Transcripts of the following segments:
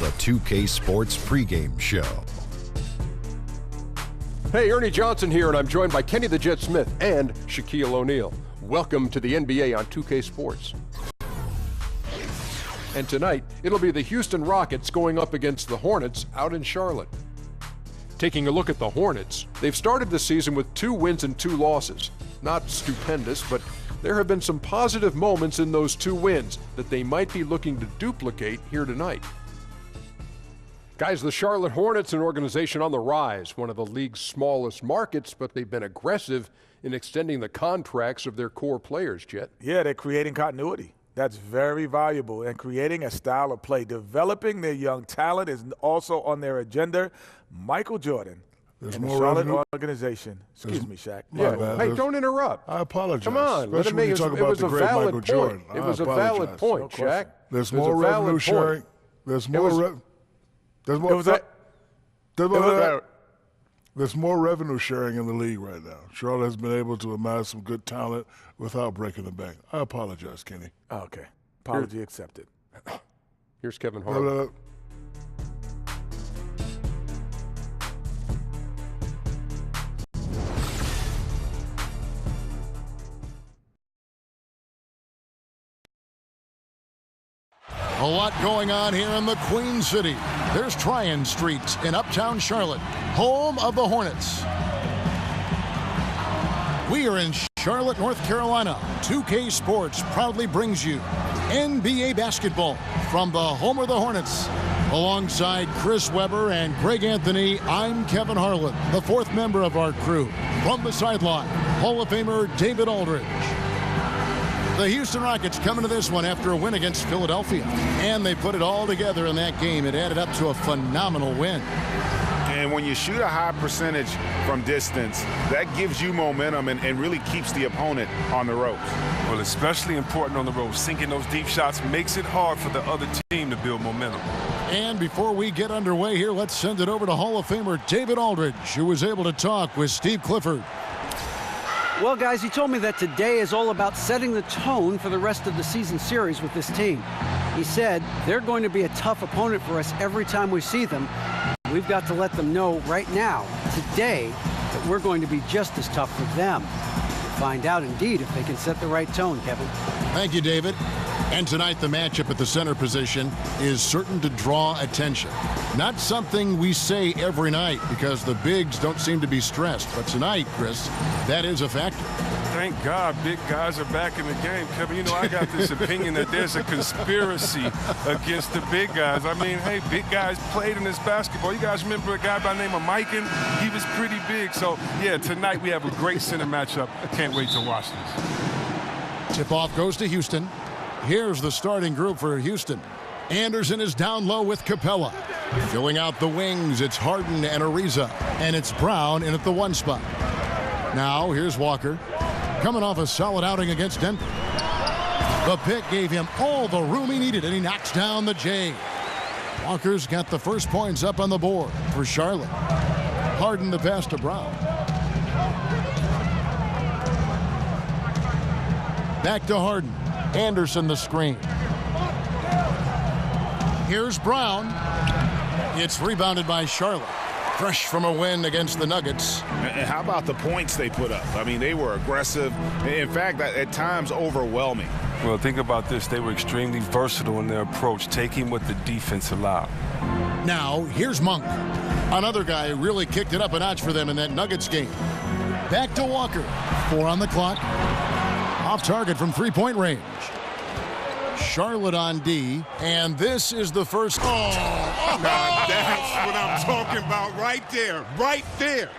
the 2K Sports pregame show. Hey, Ernie Johnson here, and I'm joined by Kenny the Jet Smith and Shaquille O'Neal. Welcome to the NBA on 2K Sports. And tonight, it'll be the Houston Rockets going up against the Hornets out in Charlotte. Taking a look at the Hornets, they've started the season with 2 wins and 2 losses. Not stupendous, but there have been some positive moments in those 2 wins that they might be looking to duplicate here tonight. Guys, the Charlotte Hornets, an organization on the rise, one of the league's smallest markets, but they've been aggressive in extending the contracts of their core players, Jet. Yeah, they're creating continuity. That's very valuable, and creating a style of play. Developing their young talent is also on their agenda. Michael Jordan and the Charlotte organization. Excuse me, Shaq. Yeah. Hey, don't interrupt. I apologize. Come on. Let him make it. It was a valid point. It was a valid point, Shaq. There's more revenue sharing. There's more There's more revenue sharing in the league right now. Charlotte has been able to amass some good talent without breaking the bank. I apologize, Kenny. Okay. Apology accepted. Here's Kevin Harlan. A lot going on here in the Queen City. There's Tryon Street in uptown Charlotte, home of the Hornets. We are in Charlotte, North Carolina. 2K Sports proudly brings you NBA basketball from the home of the Hornets. Alongside Chris Webber and Greg Anthony, I'm Kevin Harlan, the 4th member of our crew. From the sideline, Hall of Famer David Aldridge. The Houston Rockets coming to this one after a win against Philadelphia. And they put it all together in that game. It added up to a phenomenal win. And when you shoot a high percentage from distance, that gives you momentum and really keeps the opponent on the ropes. Well, especially important on the ropes. Sinking those deep shots makes it hard for the other team to build momentum. And before we get underway here, let's send it over to Hall of Famer David Aldridge, who was able to talk with Steve Clifford. Well, guys, he told me that today is all about setting the tone for the rest of the season series with this team. He said they're going to be a tough opponent for us every time we see them. We've got to let them know right now, today, that we're going to be just as tough for them. We'll find out, indeed, if they can set the right tone, Kevin. Thank you, David. And tonight, the matchup at the center position is certain to draw attention. Not something we say every night because the bigs don't seem to be stressed. But tonight, Chris, that is a factor. Thank God big guys are back in the game, Kevin. You know, I got this opinion that there's a conspiracy against the big guys. I mean, hey, big guys played in this basketball. You guys remember a guy by the name of Mikan? He was pretty big. So, yeah, tonight we have a great center matchup. Can't wait to watch this. Tip-off goes to Houston. Here's the starting group for Houston. Anderson is down low with Capella. Filling out the wings, it's Harden and Ariza. And it's Brown in at the 1 spot. Now, here's Walker. Coming off a solid outing against Denver. The pick gave him all the room he needed, and he knocks down the J. Walker's got the first points up on the board for Charlotte. Harden the pass to Brown. Back to Harden. Anderson the screen. Here's Brown. It's rebounded by Charlotte. Fresh from a win against the Nuggets. And how about the points they put up? I mean, they were aggressive. In fact, at times overwhelming. Well, think about this. They were extremely versatile in their approach, taking what the defense allowed. Now, here's Monk. Another guy who really kicked it up a notch for them in that Nuggets game. Back to Walker. 4 on the clock. Off target from 3-point range. Charlotte on D, and this is the first. Now that's what I'm talking about right there, right there.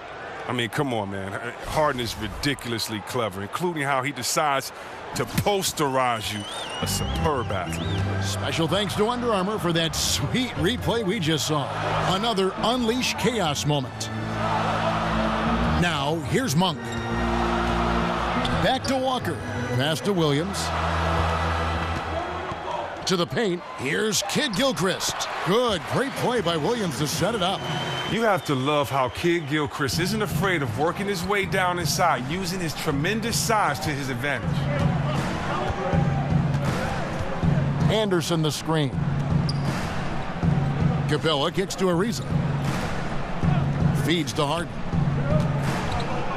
I mean, come on, man. Harden is ridiculously clever, including how he decides to posterize you. A superb athlete. Special thanks to Under Armour for that sweet replay we just saw. Another Unleash Chaos moment. Now, here's Monk. Back to Walker. Pass to Williams. To the paint. Here's Kid Gilchrist. Good. Great play by Williams to set it up. You have to love how Kid Gilchrist isn't afraid of working his way down inside, using his tremendous size to his advantage. Anderson the screen. Capella kicks to Ariza. Feeds to Harden.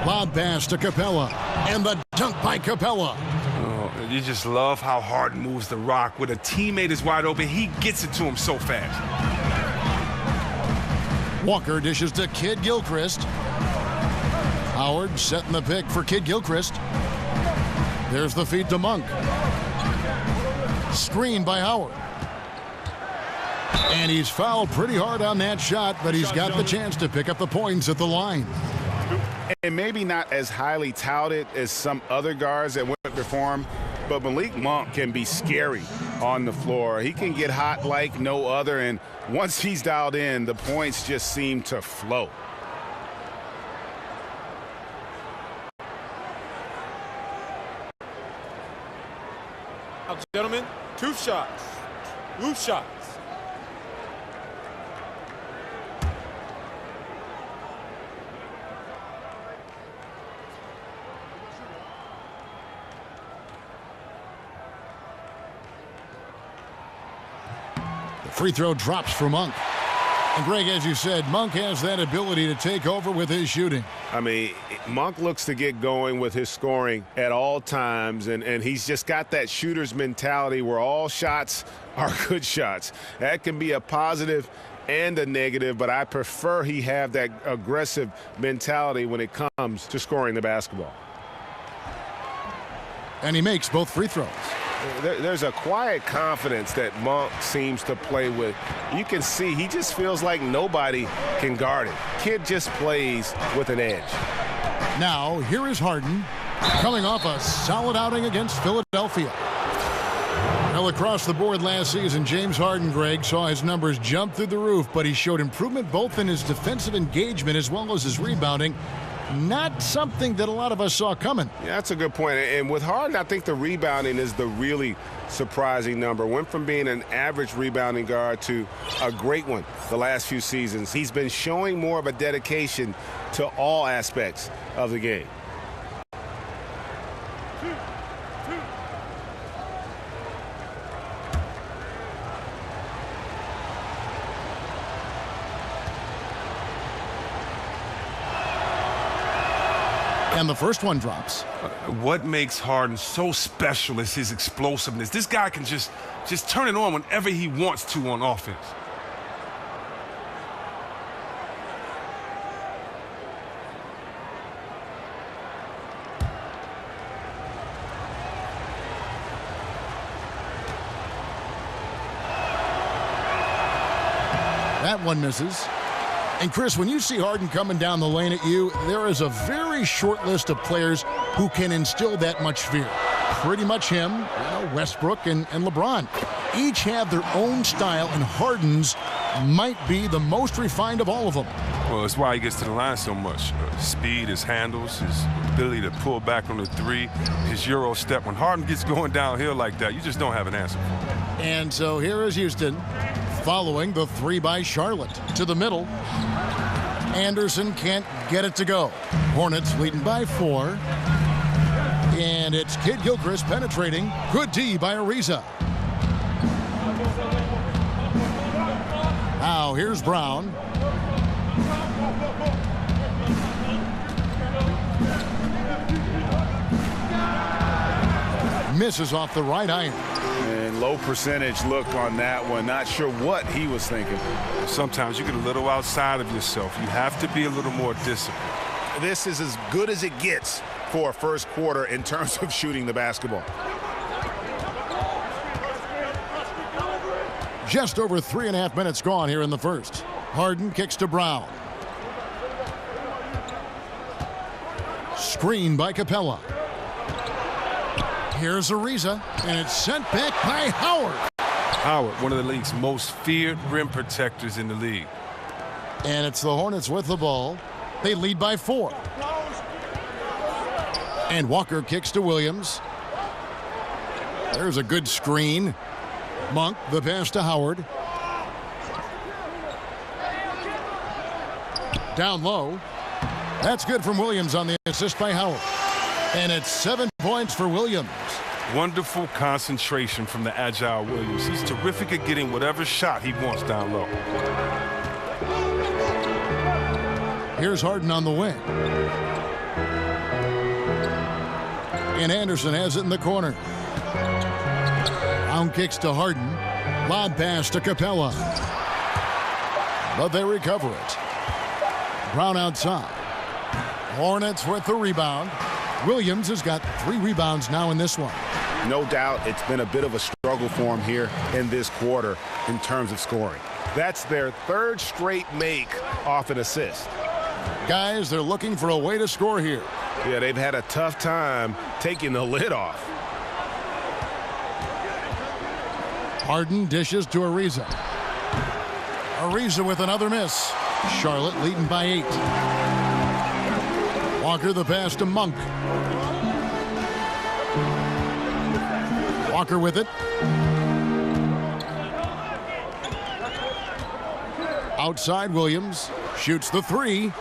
Lob pass to Capella. And the dunk by Capella. Oh, you just love how Harden moves the rock. When a teammate is wide open, he gets it to him so fast. Walker dishes to Kid Gilchrist. Howard setting the pick for Kid Gilchrist. There's the feed to Monk. Screen by Howard. And he's fouled pretty hard on that shot, but he's got the chance to pick up the points at the line. And maybe not as highly touted as some other guards that went before him, but Malik Monk can be scary on the floor. He can get hot like no other, and once he's dialed in, the points just seem to flow. Gentlemen, 2 shots. Loose shots. The free throw drops for Monk. And Greg, as you said, Monk has that ability to take over with his shooting. I mean, Monk looks to get going with his scoring at all times, and he's just got that shooter's mentality where all shots are good shots. That can be a positive and a negative, but I prefer he have that aggressive mentality when it comes to scoring the basketball. And he makes both free throws. There's a quiet confidence that Monk seems to play with. You can see he just feels like nobody can guard him. Kid just plays with an edge. Now, here is Harden coming off a solid outing against Philadelphia. Well, across the board last season, James Harden, Greg, saw his numbers jump through the roof, but he showed improvement both in his defensive engagement as well as his rebounding. Not something that a lot of us saw coming. Yeah, that's a good point. And with Harden, I think the rebounding is the really surprising number. Went from being an average rebounding guard to a great one the last few seasons. He's been showing more of a dedication to all aspects of the game. And the first one drops. What makes Harden so special is his explosiveness. This guy can just turn it on whenever he wants to on offense. That one misses. And Chris, when you see Harden coming down the lane at you, there is a very short list of players who can instill that much fear. Pretty much him, Westbrook and LeBron. Each have their own style, and Harden's might be the most refined of all of them. Well, that's why he gets to the line so much. Speed, his handles, his ability to pull back on the three, his Euro step. When Harden gets going downhill like that, you just don't have an answer for him. And so here is Houston following the three by Charlotte to the middle. Anderson can't get it to go. Hornets leading by 4. And it's Kid Gilchrist penetrating. Good D by Ariza. Now here's Brown. Misses off the right iron. And low percentage look on that one. Not sure what he was thinking. Sometimes you get a little outside of yourself. You have to be a little more disciplined. This is as good as it gets for a first quarter in terms of shooting the basketball. Just over 3.5 minutes gone here in the first. Harden kicks to Brown. Screen by Capella. Here's Ariza, and it's sent back by Howard. Howard, one of the league's most feared rim protectors in the league. And it's the Hornets with the ball. They lead by 4. And Walker kicks to Williams. There's a good screen. Monk, the pass to Howard. Down low. That's good from Williams on the assist by Howard. And it's 7 points for Williams. Wonderful concentration from the agile Williams. He's terrific at getting whatever shot he wants down low. Here's Harden on the wing. And Anderson has it in the corner. Brown kicks to Harden. Lob pass to Capella. But they recover it. Brown outside. Hornets with the rebound. Williams has got 3 rebounds now in this one. No doubt it's been a bit of a struggle for him here in this quarter in terms of scoring. That's their 3rd straight make off an assist. Guys, they're looking for a way to score here. Yeah, they've had a tough time taking the lid off. Harden dishes to Ariza. Ariza with another miss. Charlotte leading by 8. Walker the pass to Monk. Walker with it. Outside Williams. Shoots the 3.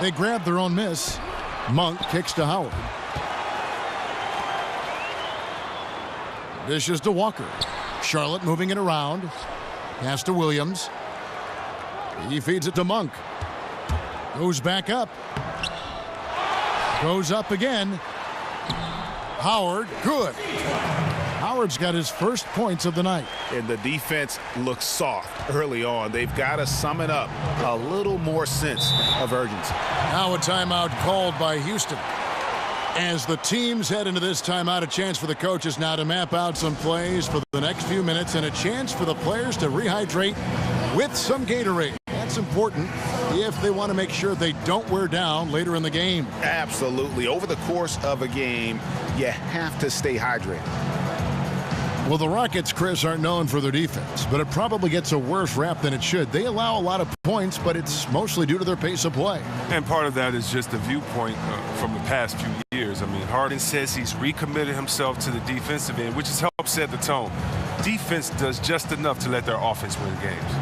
They grab their own miss. Monk kicks to Howard. Dishes to Walker. Charlotte moving it around. Pass to Williams. He feeds it to Monk. Goes back up. Goes up again. Howard, good. Howard's got his first points of the night. And the defense looks soft early on. They've got to sum it up. A little more sense of urgency. Now a timeout called by Houston. As the teams head into this timeout, a chance for the coaches now to map out some plays for the next few minutes and a chance for the players to rehydrate with some Gatorade. That's important if they want to make sure they don't wear down later in the game. Absolutely. Over the course of a game, you have to stay hydrated. Well, the Rockets, Chris, aren't known for their defense, but it probably gets a worse rap than it should. They allow a lot of points, but it's mostly due to their pace of play. And part of that is just the viewpoint from the past few years. I mean, Harden says he's recommitted himself to the defensive end, which has helped set the tone. Defense does just enough to let their offense win games.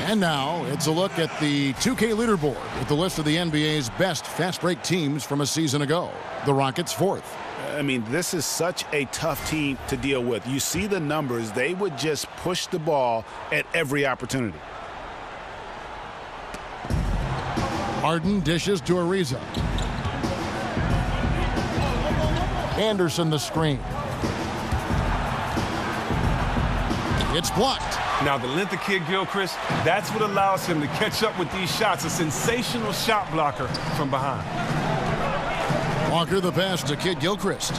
And now it's a look at the 2K leaderboard with the list of the NBA's best fast break teams from a season ago. The Rockets 4th. I mean, this is such a tough team to deal with. You see the numbers. They would just push the ball at every opportunity. Harden dishes to Ariza. Anderson the screen. It's blocked. Now, the length of Kid Gilchrist, that's what allows him to catch up with these shots. A sensational shot blocker from behind. Walker the pass to Kid Gilchrist.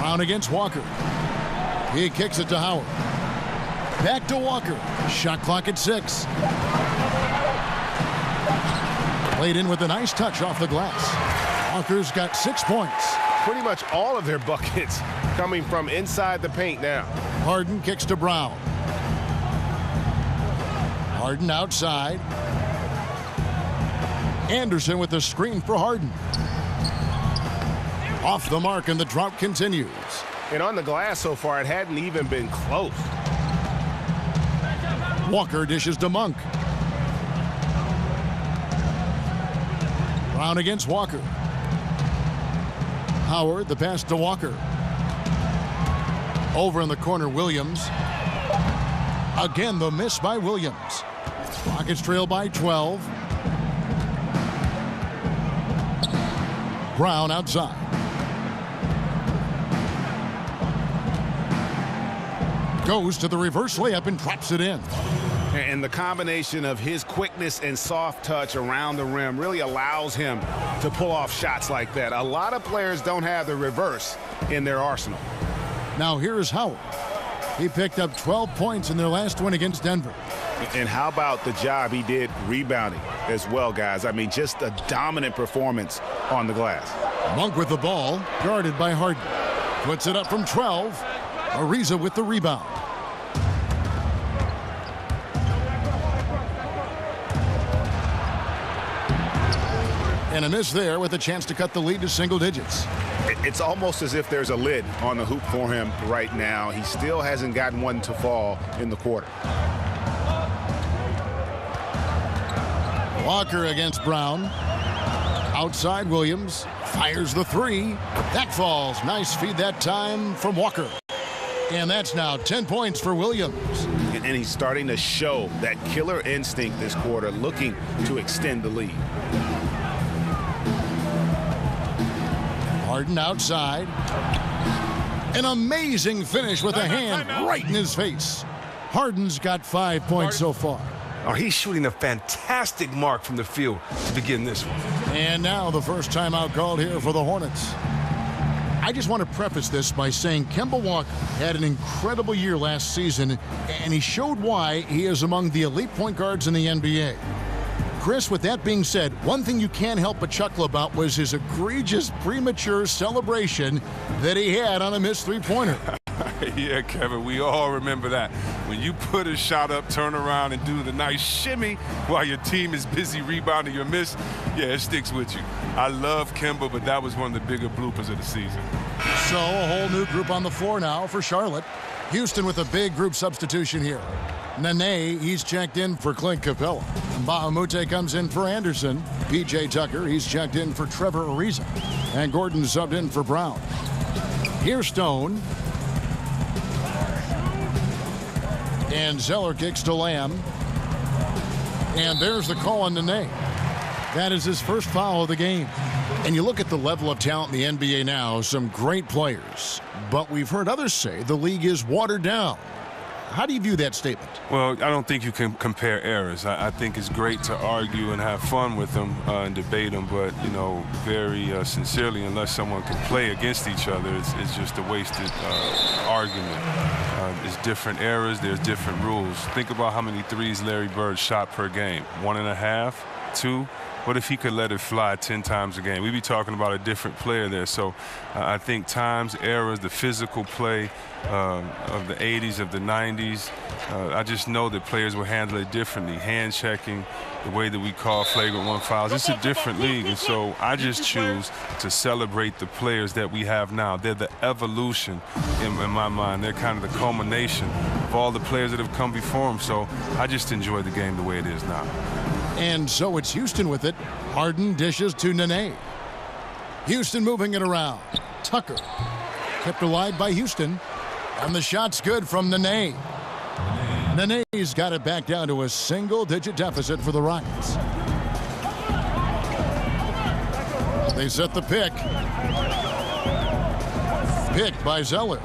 Brown against Walker. He kicks it to Howard. Back to Walker. Shot clock at 6. Played in with a nice touch off the glass. Walker's got 6 points. Pretty much all of their buckets coming from inside the paint now. Harden kicks to Brown. Harden outside. Anderson with the screen for Harden. Off the mark, and the drought continues. And on the glass so far, it hadn't even been close. Walker dishes to Monk. Brown against Walker. Howard, the pass to Walker. Over in the corner, Williams. Again, the miss by Williams. Rockets trail by 12. Brown outside. Goes to the reverse layup and traps it in. And the combination of his quickness and soft touch around the rim really allows him to pull off shots like that. A lot of players don't have the reverse in their arsenal. Now here's Howard. He picked up 12 points in their last win against Denver. And how about the job he did rebounding as well, guys? I mean, just a dominant performance on the glass. Monk with the ball, guarded by Harden. Puts it up from 12. Ariza with the rebound. And a miss there with a chance to cut the lead to single digits. It's almost as if there's a lid on the hoop for him right now. He still hasn't gotten one to fall in the quarter. Walker against Brown. Outside Williams. Fires the three. That falls. Nice feed that time from Walker. And that's now 10 points for Williams. And he's starting to show that killer instinct this quarter, looking to extend the lead. Harden outside. An amazing finish with a hand right in his face. Harden's got 5 points so far. Oh, he's shooting a fantastic mark from the field to begin this one. And now the first timeout called here for the Hornets. I just want to preface this by saying Kemba Walker had an incredible year last season, and he showed why he is among the elite point guards in the NBA. Chris, with that being said, one thing you can't help but chuckle about was his egregious premature celebration that he had on a missed three-pointer. Yeah, Kevin, we all remember that. When you put a shot up, turn around, and do the nice shimmy while your team is busy rebounding your miss, yeah, it sticks with you. I love Kemba, but that was one of the bigger bloopers of the season. So a whole new group on the floor now for Charlotte. Houston with a big group substitution here. Nene, he's checked in for Clint Capella. Bahamute comes in for Anderson. P.J. Tucker, he's checked in for Trevor Ariza. And Gordon subbed in for Brown. Here's Stone. And Zeller kicks to Lamb. And there's the call on Nene. That is his first foul of the game. And you look at the level of talent in the NBA now, some great players. But we've heard others say the league is watered down. How do you view that statement? Well, I don't think you can compare eras. I think it's great to argue and have fun with them and debate them, but, you know, very sincerely, unless someone can play against each other, it's just a wasted argument. It's different eras, there's different rules. Think about how many threes Larry Bird shot per game. 1.5, 2. What if he could let it fly 10 times a game? We'd be talking about a different player there. So I think times, eras, the physical play of the 80s, of the 90s, I just know that players will handle it differently. Hand checking, the way that we call flagrant one fouls. It's a different league. And so I just choose to celebrate the players that we have now. They're the evolution in my mind. They're kind of the culmination of all the players that have come before them. So I just enjoy the game the way it is now. And so it's Houston with it. Harden dishes to Nene. Houston moving it around. Tucker kept alive by Houston. And the shot's good from Nene. Nene's got it back down to a single-digit deficit for the Rockets. They set the pick. Picked by Zeller.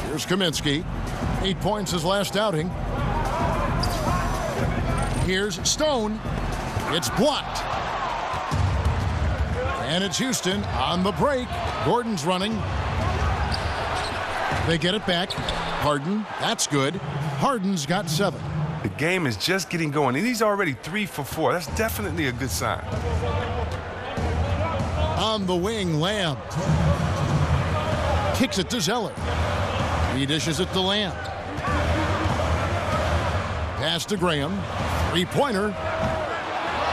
Here's Kaminsky. 8 points his last outing. Here's Stone. It's blocked. And it's Houston on the break. Gordon's running. They get it back. Harden, that's good. Harden's got 7. The game is just getting going, and he's already 3 for 4. That's definitely a good sign. On the wing, Lamb. Kicks it to Zeller. He dishes it to Lamb. Pass to Graham. Three-pointer.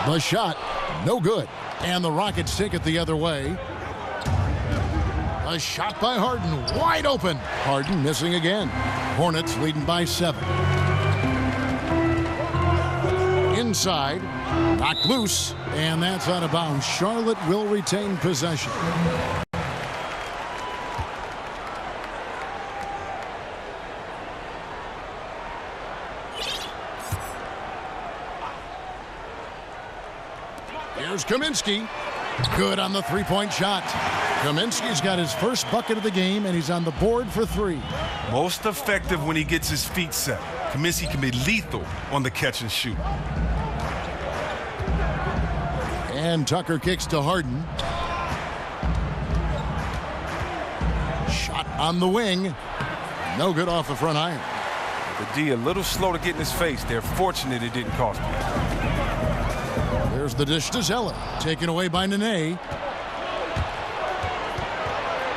The shot, no good. And the Rockets take it the other way. A shot by Harden, wide open. Harden missing again. Hornets leading by 7. Inside, knocked loose, and that's out of bounds. Charlotte will retain possession. Here's Kaminsky. Good on the three-point shot. Kaminsky's got his first bucket of the game, and he's on the board for 3. Most effective when he gets his feet set. Kaminsky can be lethal on the catch and shoot. And Tucker kicks to Harden. Shot on the wing. No good off the front iron. The D a little slow to get in his face. They're fortunate it didn't cost him. There's the dish to Zeller. Taken away by Nene.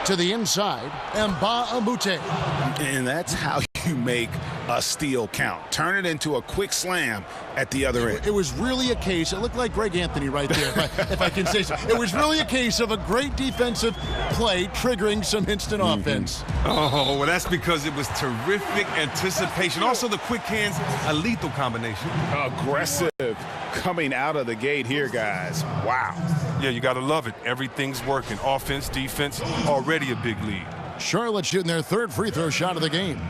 To the inside, Mba Amute. And that's how you make a steal count. Turn it into a quick slam at the other end. It was really a case, it looked like Greg Anthony right there, if I can say so. It was really a case of a great defensive play triggering some instant offense. Oh, well, that's because it was terrific anticipation. Also, the quick hands, a lethal combination. Aggressive coming out of the gate here, guys. Wow. Yeah, you got to love it. Everything's working. Offense, defense, already a big lead. Charlotte shooting their third free throw shot of the game.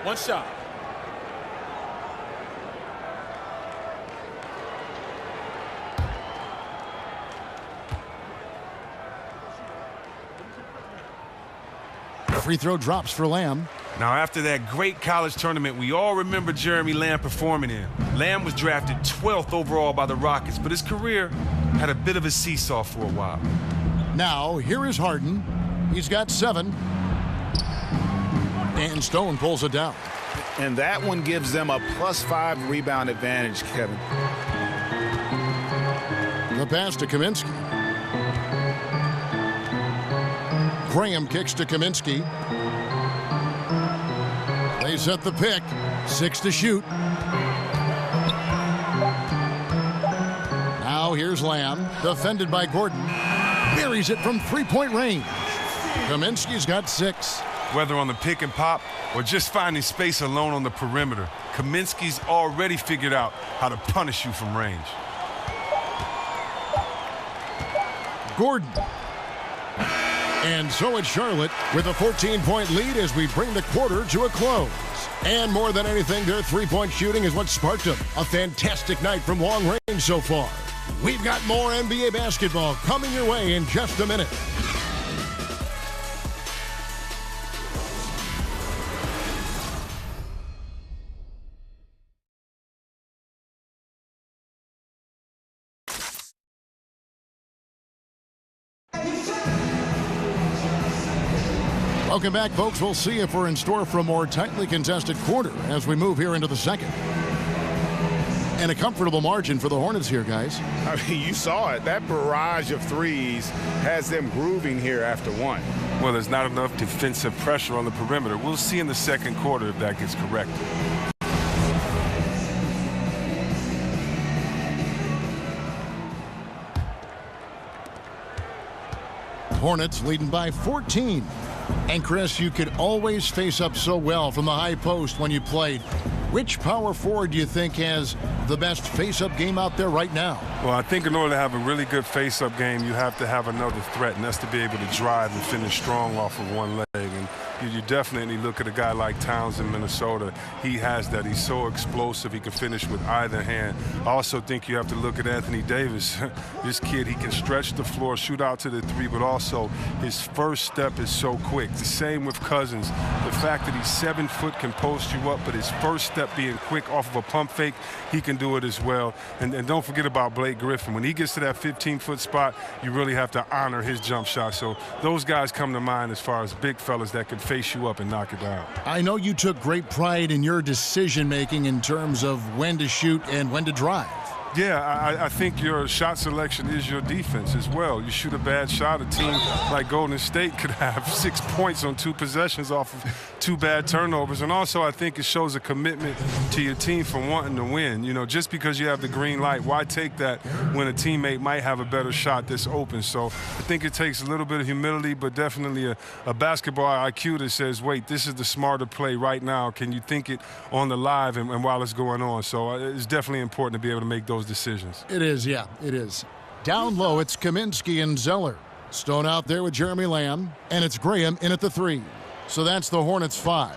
One shot. Free throw drops for Lamb. Now, after that great college tournament we all remember Jeremy Lamb performing in, Lamb was drafted 12th overall by the Rockets, but his career had a bit of a seesaw for a while. Now, here is Harden. He's got 7. And Stone pulls it down. And that one gives them a +5 rebound advantage, Kevin. The pass to Kaminsky. Graham kicks to Kaminsky. They set the pick. 6 to shoot. Now here's Lamb, defended by Gordon. Buries it from three-point range. Kaminsky's got 6. Whether on the pick and pop or just finding space alone on the perimeter, Kaminsky's already figured out how to punish you from range. Gordon. And so it's Charlotte with a 14-point lead as we bring the quarter to a close. And more than anything, their three-point shooting is what sparked them. A fantastic night from long range so far. We've got more NBA basketball coming your way in just a minute. Welcome back, folks. We'll see if we're in store for a more tightly contested quarter as we move here into the second. And a comfortable margin for the Hornets here, guys. I mean, you saw it. That barrage of threes has them grooving here after one. Well, there's not enough defensive pressure on the perimeter. We'll see in the second quarter if that gets corrected. Hornets leading by 14. And Chris, you could always face up so well from the high post when you played. Which power forward do you think has the best face-up game out there right now? Well, I think in order to have a really good face-up game, you have to have another threat, and that's to be able to drive and finish strong off of one leg. And you definitely look at a guy like Towns in Minnesota. He has that. He's so explosive. He can finish with either hand. I also think you have to look at Anthony Davis. This kid, he can stretch the floor, shoot out to the 3, but also his first step is so quick. The same with Cousins. The fact that he's 7 foot can post you up, but his first step being quick off of a pump fake, he can do it as well. And don't forget about Blake Griffin. When he gets to that 15-foot spot, you really have to honor his jump shot. So those guys come to mind as far as big fellas that can face you up and knock it down. I know you took great pride in your decision-making in terms of when to shoot and when to drive. Yeah, I think your shot selection is your defense as well. You shoot a bad shot, a team like Golden State could have 6 points on 2 possessions off of 2 bad turnovers. And also I think it shows a commitment to your team for wanting to win. You know, just because you have the green light, why take that when a teammate might have a better shot that's open? So I think it takes a little bit of humility, but definitely a basketball IQ that says, wait, this is the smarter play right now. Can you think it on the live and while it's going on? So it's definitely important to be able to make those decisions. It is, yeah, it is. Down low, it's Kaminsky and Zeller. Stone out there with Jeremy Lamb, and it's Graham in at the 3. So that's the Hornets 5.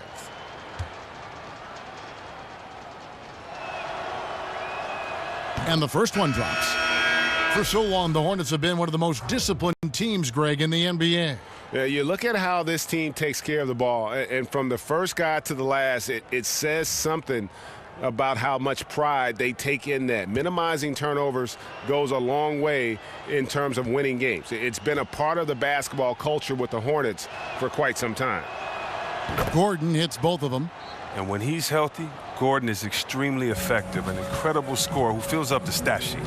And the first one drops. For so long, the Hornets have been one of the most disciplined teams, Greg, in the NBA. Yeah, you look at how this team takes care of the ball, and from the first guy to the last, it says something about how much pride they take in that. Minimizing turnovers goes a long way in terms of winning games. It's been a part of the basketball culture with the Hornets for quite some time. Gordon hits both of them. And when he's healthy, Gordon is extremely effective, an incredible scorer who fills up the stat sheet.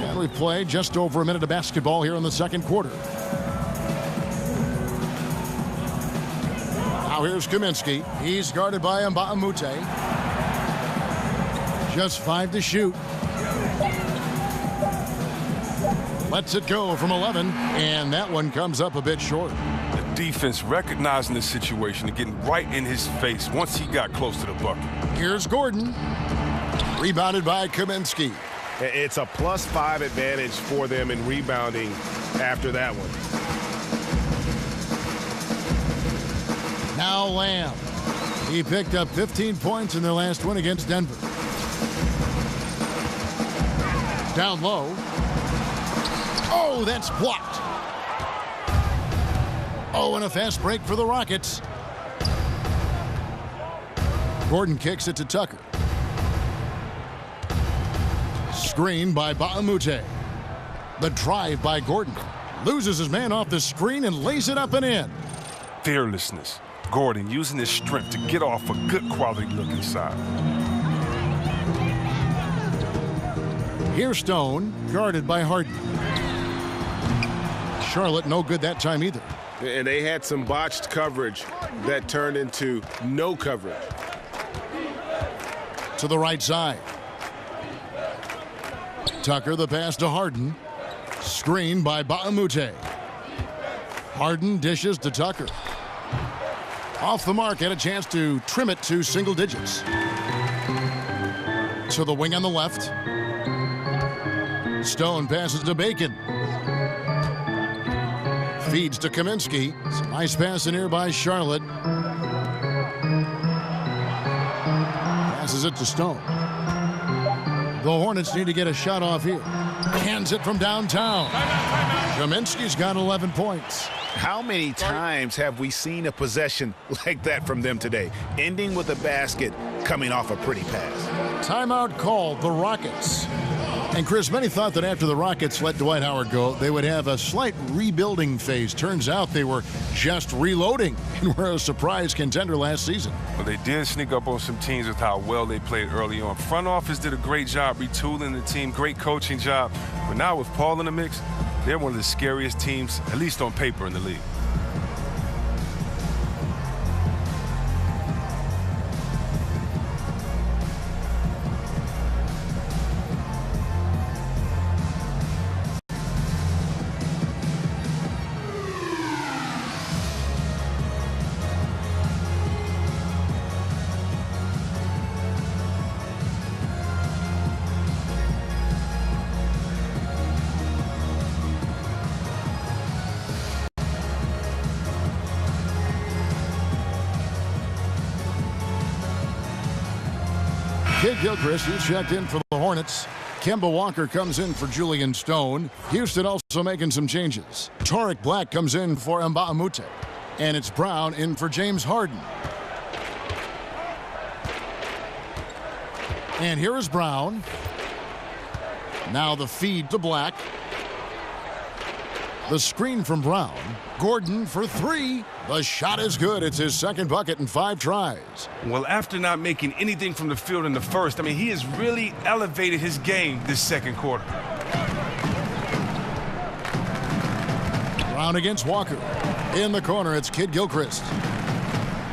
And we play just over a minute of basketball here in the second quarter. Now here's Kaminsky. He's guarded by Mbamute. Just 5 to shoot. Lets it go from 11, and that one comes up a bit short. The defense recognizing the situation and getting right in his face once he got close to the bucket. Here's Gordon. Rebounded by Kaminsky. It's a +5 advantage for them in rebounding after that one. Now Lamb. He picked up 15 points in their last win against Denver. Down low. Oh, that's blocked. Oh, and a fast break for the Rockets. Gordon kicks it to Tucker. Screen by Mbamute. The drive by Gordon. Loses his man off the screen and lays it up and in. Fearlessness. Gordon using his strength to get off a good quality look inside. Here's Stone, guarded by Harden. Charlotte no good that time either. And they had some botched coverage that turned into no coverage. To the right side. Tucker, the pass to Harden. Screen by Mbamute. Harden dishes to Tucker. Off the mark, had a chance to trim it to single digits. To the wing on the left. Stone passes to Bacon. Feeds to Kaminsky. Some nice pass in here by Charlotte. Passes it to Stone. The Hornets need to get a shot off here. Hands it from downtown. Kaminsky's got 11 points. How many times have we seen a possession like that from them today, ending with a basket coming off a pretty pass? Timeout called, the Rockets. And Chris, many thought that after the Rockets let Dwight Howard go, they would have a slight rebuilding phase. Turns out they were just reloading and were a surprise contender last season. Well, they did sneak up on some teams with how well they played early on. Front office did a great job retooling the team, great coaching job. But now with Paul in the mix, they're one of the scariest teams, at least on paper, in the league. Kid Gilchrist, he checked in for the Hornets. Kemba Walker comes in for Julian Stone. Houston also making some changes. Tariq Black comes in for Mbamute. And it's Brown in for James Harden. And here is Brown. Now the feed to Black. The screen from Brown. Gordon for 3. The shot is good. It's his second bucket in 5 tries. Well, after not making anything from the field in the first, I mean, he has really elevated his game this second quarter. Brown against Walker. In the corner, it's Kid Gilchrist.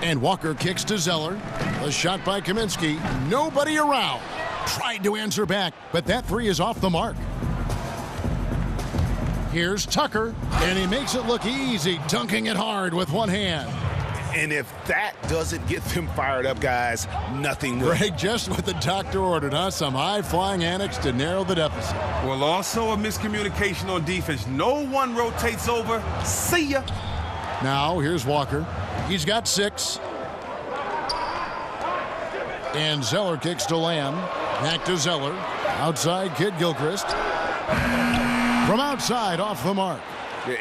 And Walker kicks to Zeller. The shot by Kaminsky. Nobody around. Tried to answer back, but that 3 is off the mark. Here's Tucker, and he makes it look easy, dunking it hard with one hand. And if that doesn't get them fired up, guys, nothing will. Greg, just what the doctor ordered, huh? Some high-flying annex to narrow the deficit. Well, also a miscommunication on defense. No one rotates over. See ya. Now, here's Walker. He's got 6. And Zeller kicks to Lamb. Back to Zeller. Outside, Kid Gilchrist. From outside, off the mark.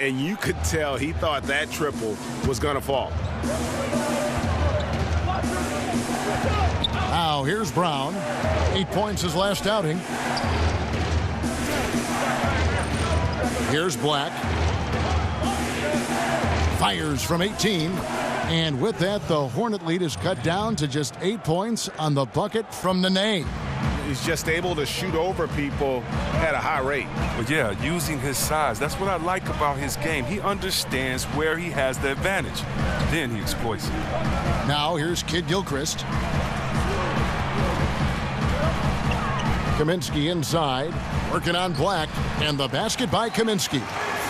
And you could tell he thought that triple was going to fall. Now here's Brown. 8 points his last outing. Here's Black. Fires from 18. And with that, the Hornet lead is cut down to just 8 points on the bucket from Nene. He's just able to shoot over people at a high rate. But yeah, using his size. That's what I like about his game. He understands where he has the advantage. Then he exploits it. Now here's Kid Gilchrist. Kaminsky inside, working on Black, and the basket by Kaminsky.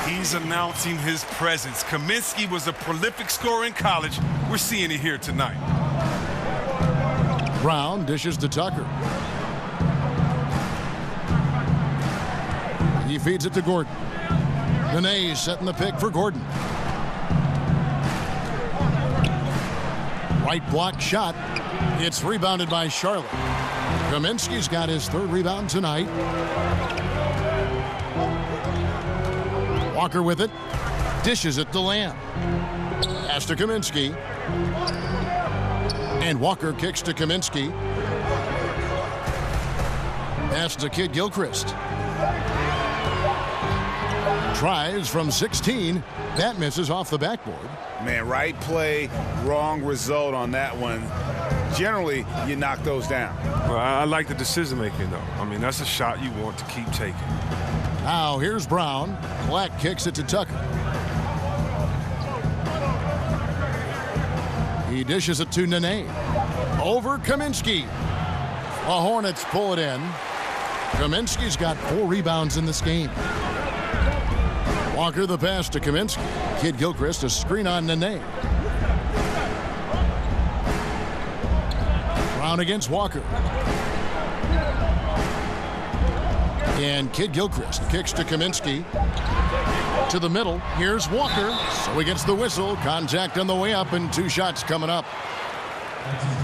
He's announcing his presence. Kaminsky was a prolific scorer in college. We're seeing it here tonight. Brown dishes to Tucker. He feeds it to Gordon. Nene setting the pick for Gordon. Right block shot. It's rebounded by Charlotte. Kaminsky's got his 3rd rebound tonight. Walker with it. Dishes it to Lamb. Pass to Kaminsky. And Walker kicks to Kaminsky. Pass to Kid Gilchrist. Tries from 16. That misses off the backboard. Man, right play, wrong result on that one. Generally, you knock those down. Well, I like the decision-making, though. I mean, that's a shot you want to keep taking. Now here's Brown. Black kicks it to Tucker. He dishes it to Nene. Over Kaminsky. The Hornets pull it in. Kaminsky's got 4 rebounds in this game. Walker the pass to Kaminsky. Kid Gilchrist a screen on Nene. Brown against Walker. And Kid Gilchrist kicks to Kaminsky. To the middle. Here's Walker. So he gets the whistle. Contact on the way up and 2 shots coming up.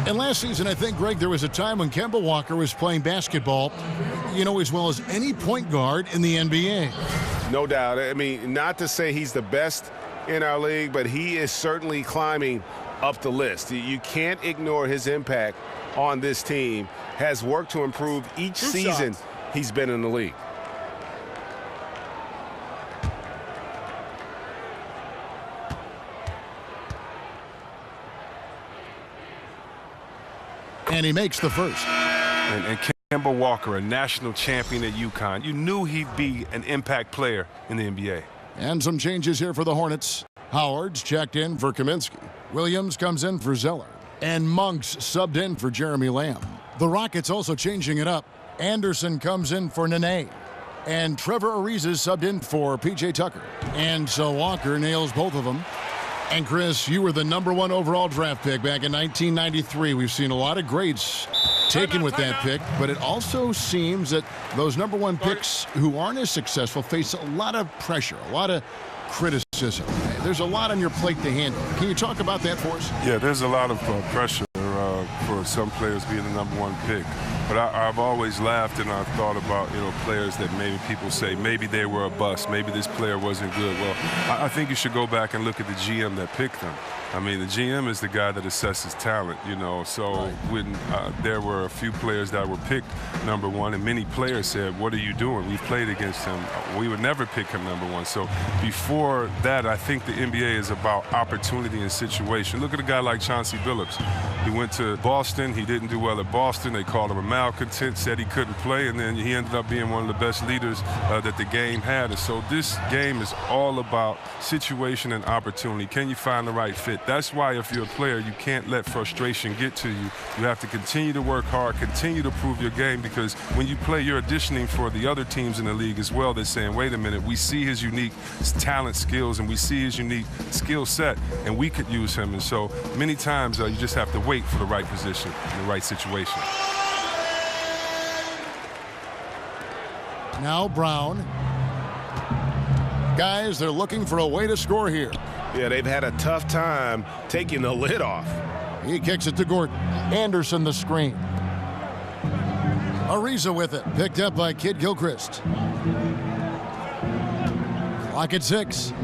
And last season, I think, Greg, there was a time when Kemba Walker was playing basketball, you know, as well as any point guard in the NBA. No doubt. I mean, not to say he's the best in our league, but he is certainly climbing up the list. You can't ignore his impact on this team. Has worked to improve each season he's been in the league. And he makes the first. And Kemba Walker, a national champion at UConn. You knew he'd be an impact player in the NBA. And some changes here for the Hornets. Howard's checked in for Kaminsky. Williams comes in for Zeller. And Monk's subbed in for Jeremy Lamb. The Rockets also changing it up. Anderson comes in for Nene. And Trevor Ariza's subbed in for P.J. Tucker. And so Walker nails both of them. And Chris, you were the #1 overall draft pick back in 1993. We've seen a lot of greats taken with that pick, but it also seems that those #1 picks who aren't as successful face a lot of pressure, a lot of criticism. There's a lot on your plate to handle. Can you talk about that for us? Yeah, there's a lot of pressure for some players being the #1 pick. But I've always laughed and I've thought about, you know, players that maybe people say maybe they were a bust, maybe this player wasn't good. Well, I think you should go back and look at the GM that picked them. I mean, the GM is the guy that assesses talent, you know. So when there were a few players that were picked #1, and many players said, what are you doing? We've played against him. We would never pick him #1. So before that, I think the NBA is about opportunity and situation. Look at a guy like Chauncey Billups. He went to Boston. He didn't do well at Boston. They called him a malcontent, said he couldn't play, and then he ended up being one of the best leaders that the game had. And so this game is all about situation and opportunity. Can you find the right fit? That's why if you're a player, you can't let frustration get to you. You have to continue to work hard, continue to prove your game, because when you play, you're auditioning for the other teams in the league as well. They're saying, wait a minute, we see his unique talent, skills, and we see his unique skill set, and we could use him. And so many times you just have to wait for the right position and the right situation. Now Brown. Guys, they're looking for a way to score here. Yeah, they've had a tough time taking the lid off. He kicks it to Gordon. Anderson the screen. Ariza with it. Picked up by Kid Gilchrist. Clock at 6. The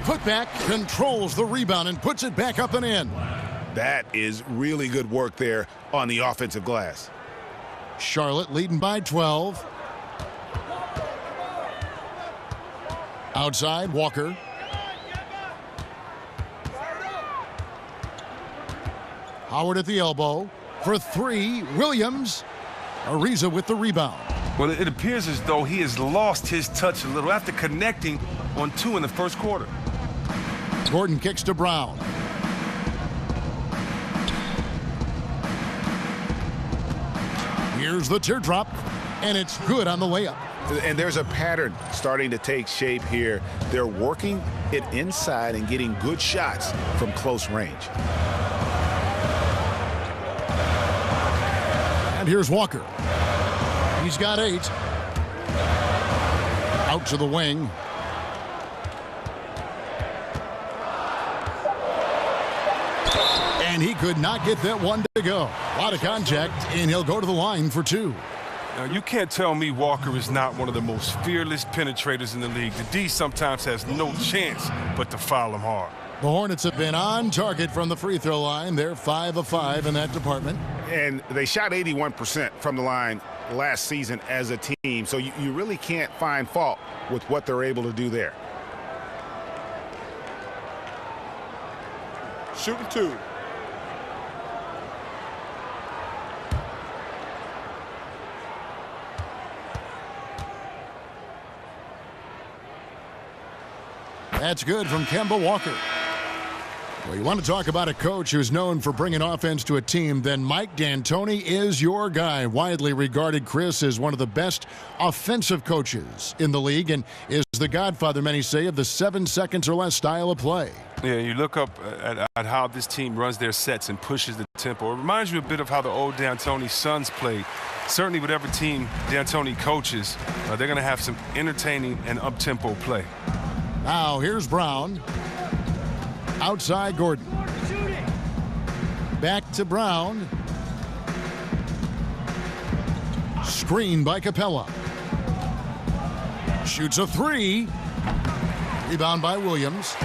putback controls the rebound and puts it back up and in. That is really good work there on the offensive glass. Charlotte leading by 12. Outside, Walker. Howard at the elbow. For 3, Williams. Ariza with the rebound. Well, it appears as though he has lost his touch a little after connecting on 2 in the first quarter. Gordon kicks to Brown. Here's the teardrop, and it's good on the layup. And there's a pattern starting to take shape here. They're working it inside and getting good shots from close range. And here's Walker. He's got 8. Out to the wing. And he could not get that one to go. A lot of contact, and he'll go to the line for 2. Now, you can't tell me Walker is not one of the most fearless penetrators in the league. The D sometimes has no chance but to foul him hard. The Hornets have been on target from the free throw line. They're 5 of 5 in that department. And they shot 81% from the line last season as a team, so you really can't find fault with what they're able to do there. Shooting 2. That's good from Kemba Walker. Well, you want to talk about a coach who's known for bringing offense to a team, then Mike D'Antoni is your guy. Widely regarded, Chris, as one of the best offensive coaches in the league and is the godfather, many say, of the 7 seconds or less style of play. Yeah, you look up at how this team runs their sets and pushes the tempo. It reminds you a bit of how the old D'Antoni Suns played. Certainly, whatever team D'Antoni coaches, they're going to have some entertaining and up-tempo play. Now, here's Brown. Outside, Gordon. Back to Brown. Screen by Capella. Shoots a 3. Rebound by Williams.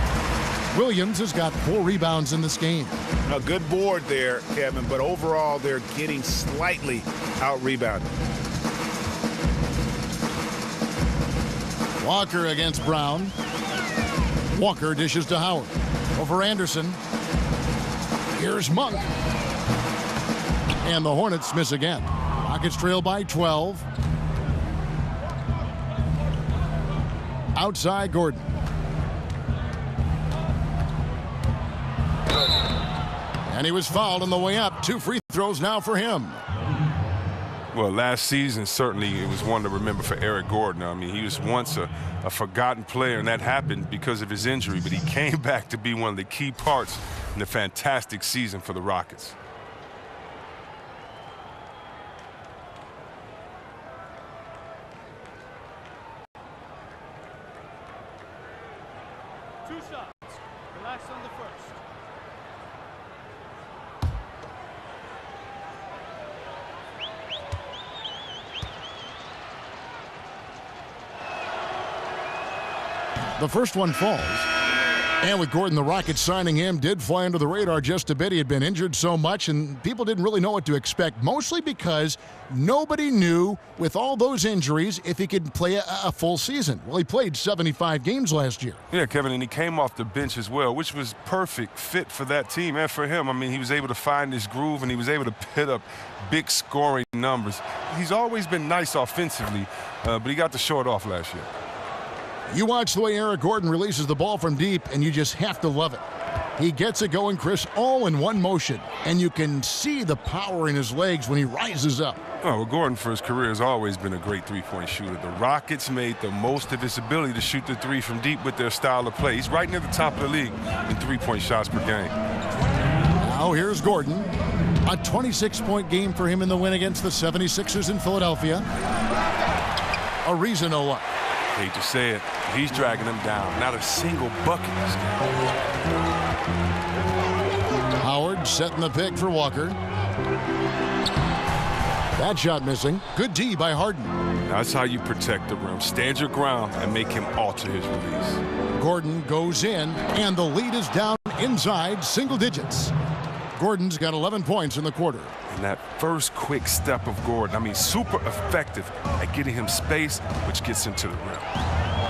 Williams has got 4 rebounds in this game. A good board there, Kevin, but overall they're getting slightly out-rebounded. Walker against Brown. Walker dishes to Howard. Over Anderson. Here's Monk. And the Hornets miss again. Rockets trail by 12. Outside, Gordon. And he was fouled on the way up. 2 free throws now for him. Well, last season, certainly it was one to remember for Eric Gordon. I mean, he was once a forgotten player, and that happened because of his injury, but he came back to be one of the key parts in the fantastic season for the Rockets. Two shots. Relax on the first. The first one falls. And with Gordon, the Rockets signing him did fly under the radar just a bit. He had been injured so much, and people didn't really know what to expect, mostly because nobody knew, with all those injuries, if he could play a full season. Well, he played 75 games last year. Yeah, Kevin, and he came off the bench as well, which was perfect fit for that team and for him. I mean, he was able to find his groove, and he was able to put up big scoring numbers. He's always been nice offensively, but he got the short off last year. You watch the way Eric Gordon releases the ball from deep, and you just have to love it. He gets it going, Chris, all in one motion, and you can see the power in his legs when he rises up. Oh, well, Gordon, for his career, has always been a great three-point shooter. The Rockets made the most of his ability to shoot the 3 from deep with their style of play. He's right near the top of the league in 3-point shots per game. Now here's Gordon. A 26-point game for him in the win against the 76ers in Philadelphia. Ariza no luck. Hate to say it, he's dragging them down. Not a single bucket this game. Howard setting the pick for Walker. That shot missing. Good D by Harden. That's how you protect the rim. Stand your ground and make him alter his release. Gordon goes in, and the lead is down inside single digits. Gordon's got 11 points in the quarter. And that first quick step of Gordon, I mean, super effective at getting him space, which gets him to the rim.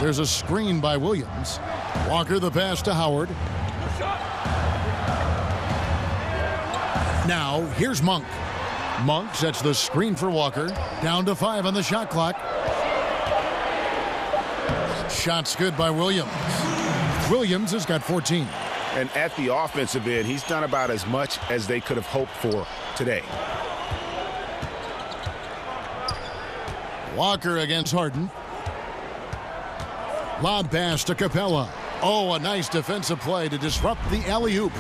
There's a screen by Williams. Walker the pass to Howard. Now, here's Monk. Monk sets the screen for Walker. Down to 5 on the shot clock. Shot's good by Williams. Williams has got 14. And at the offensive end, he's done about as much as they could have hoped for today. Walker against Harden. Lob pass to Capella. Oh, a nice defensive play to disrupt the alley-oop.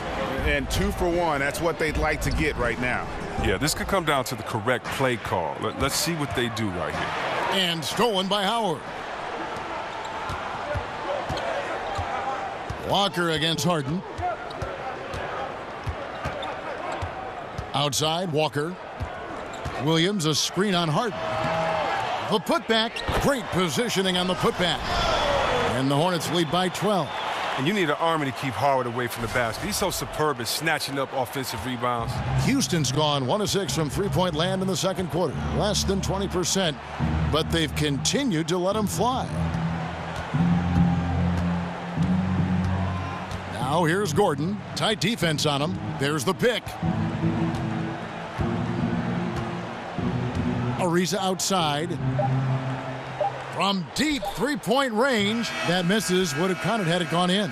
And 2 for 1. That's what they'd like to get right now. Yeah, this could come down to the correct play call. Let's see what they do right here. And stolen by Howard. Walker against Harden. Outside, Walker. Williams, a screen on Harden. The putback. Great positioning on the putback. And the Hornets lead by 12. And you need an army to keep Howard away from the basket. He's so superb at snatching up offensive rebounds. Houston's gone 1 of 6 from three-point land in the second quarter. Less than 20%, but they've continued to let him fly. Now here's Gordon. Tight defense on him. There's the pick. Ariza outside. From deep three-point range, that misses. Would have counted had it gone in.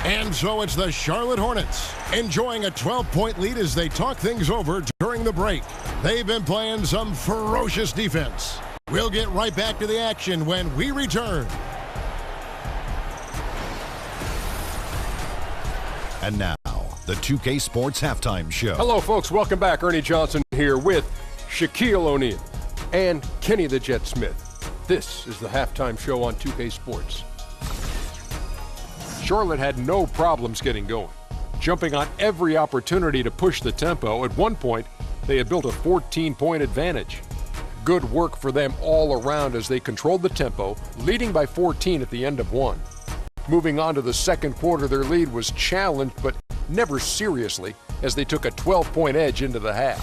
And so it's the Charlotte Hornets enjoying a 12-point lead as they talk things over during the break. They've been playing some ferocious defense. We'll get right back to the action when we return. And now, the 2K Sports Halftime Show. Hello, folks. Welcome back. Ernie Johnson here with Shaquille O'Neal and Kenny the Jet Smith. This is the halftime show on 2K Sports. Charlotte had no problems getting going, jumping on every opportunity to push the tempo. At one point, they had built a 14-point advantage. Good work for them all around as they controlled the tempo, leading by 14 at the end of one. Moving on to the second quarter, their lead was challenged, but never seriously, as they took a 12-point edge into the half.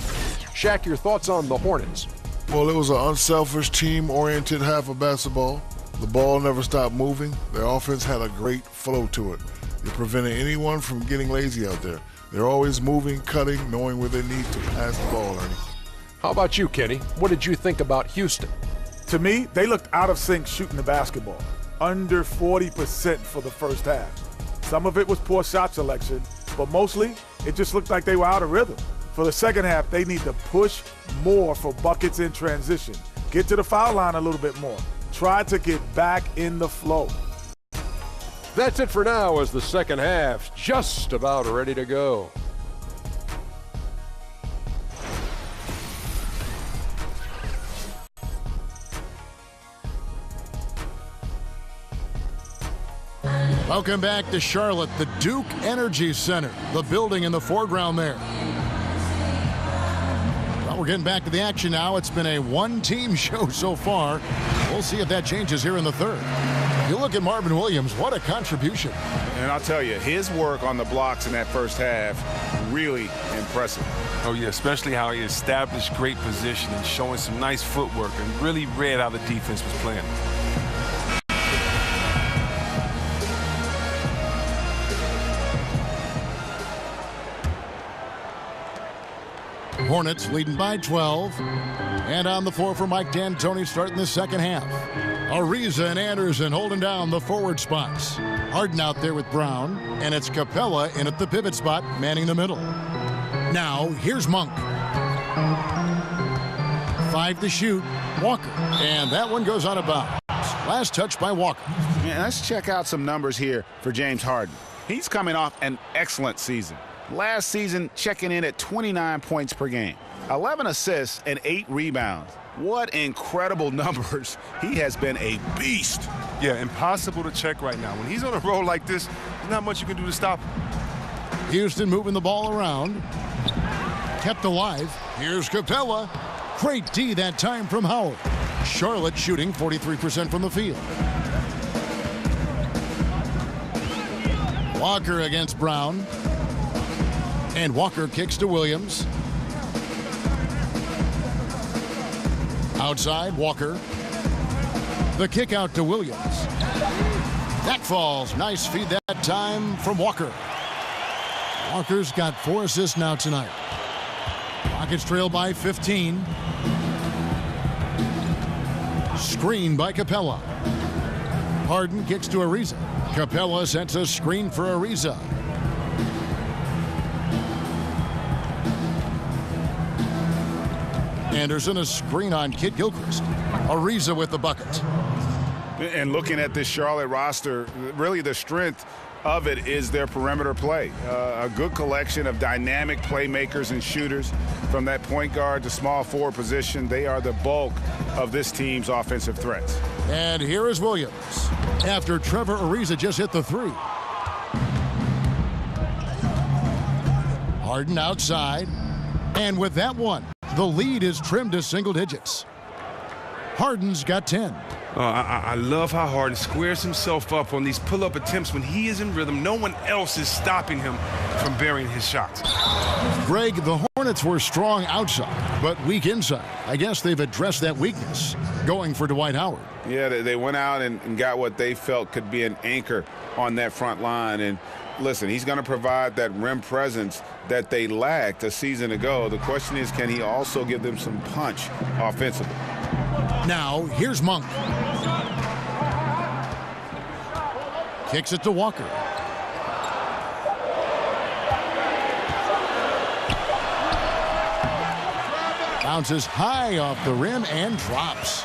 Shaq, your thoughts on the Hornets? Well, it was an unselfish, team-oriented half of basketball. The ball never stopped moving. Their offense had a great flow to it. It prevented anyone from getting lazy out there. They're always moving, cutting, knowing where they need to pass the ball, Ernie. How about you, Kenny? What did you think about Houston? To me, they looked out of sync shooting the basketball. Under 40% for the first half. Some of it was poor shot selection, but mostly it just looked like they were out of rhythm. For the second half, they need to push more for buckets in transition. Get to the foul line a little bit more. Try to get back in the flow. That's it for now as the second half's just about ready to go. Welcome back to Charlotte, the Duke Energy Center, the building in the foreground there. Well, we're getting back to the action now. It's been a one-team show so far. We'll see if that changes here in the third. You look at Marvin Williams, what a contribution. And I'll tell you, his work on the blocks in that first half, really impressive. Oh, yeah, especially how he established great position and showing some nice footwork and really read how the defense was playing. Hornets leading by 12. And on the floor for Mike D'Antoni starting the second half. Ariza and Anderson holding down the forward spots. Harden out there with Brown. And it's Capella in at the pivot spot, manning the middle. Now, here's Monk. 5 to shoot. Walker. And that one goes out of bounds. Last touch by Walker. Yeah, let's check out some numbers here for James Harden. He's coming off an excellent season. Last season, checking in at 29 points per game, 11 assists, and 8 rebounds. What incredible numbers. He has been a beast. Yeah, impossible to check right now. When he's on a roll like this, there's not much you can do to stop him. Houston moving the ball around. Kept alive. Here's Capella. Great D that time from Howard. Charlotte shooting 43% from the field. Walker against Brown. And Walker kicks to Williams. Outside, Walker. The kick out to Williams. That falls. Nice feed that time from Walker. Walker's got 4 assists now tonight. Rockets trail by 15. Screen by Capella. Harden kicks to Ariza. Capella sets a screen for Ariza. Anderson a screen on Kid Gilchrist. Ariza with the bucket. And looking at this Charlotte roster, really the strength of it is their perimeter play. A good collection of dynamic playmakers and shooters from that point guard to small forward position. They are the bulk of this team's offensive threats. And here is Williams after Trevor Ariza just hit the 3. Harden outside. And with that one, the lead is trimmed to single digits. Harden's got 10. I love how Harden squares himself up on these pull-up attempts. When he is in rhythm, no one else is stopping him from burying his shots. Greg, the Hornets were strong outside, but weak inside. I guess they've addressed that weakness, going for Dwight Howard. Yeah, they went out and got what they felt could be an anchor on that front line. And listen, he's going to provide that rim presence that they lacked a season ago. The question is, can he also give them some punch offensively? Now, here's Monk. Kicks it to Walker. Bounces high off the rim and drops.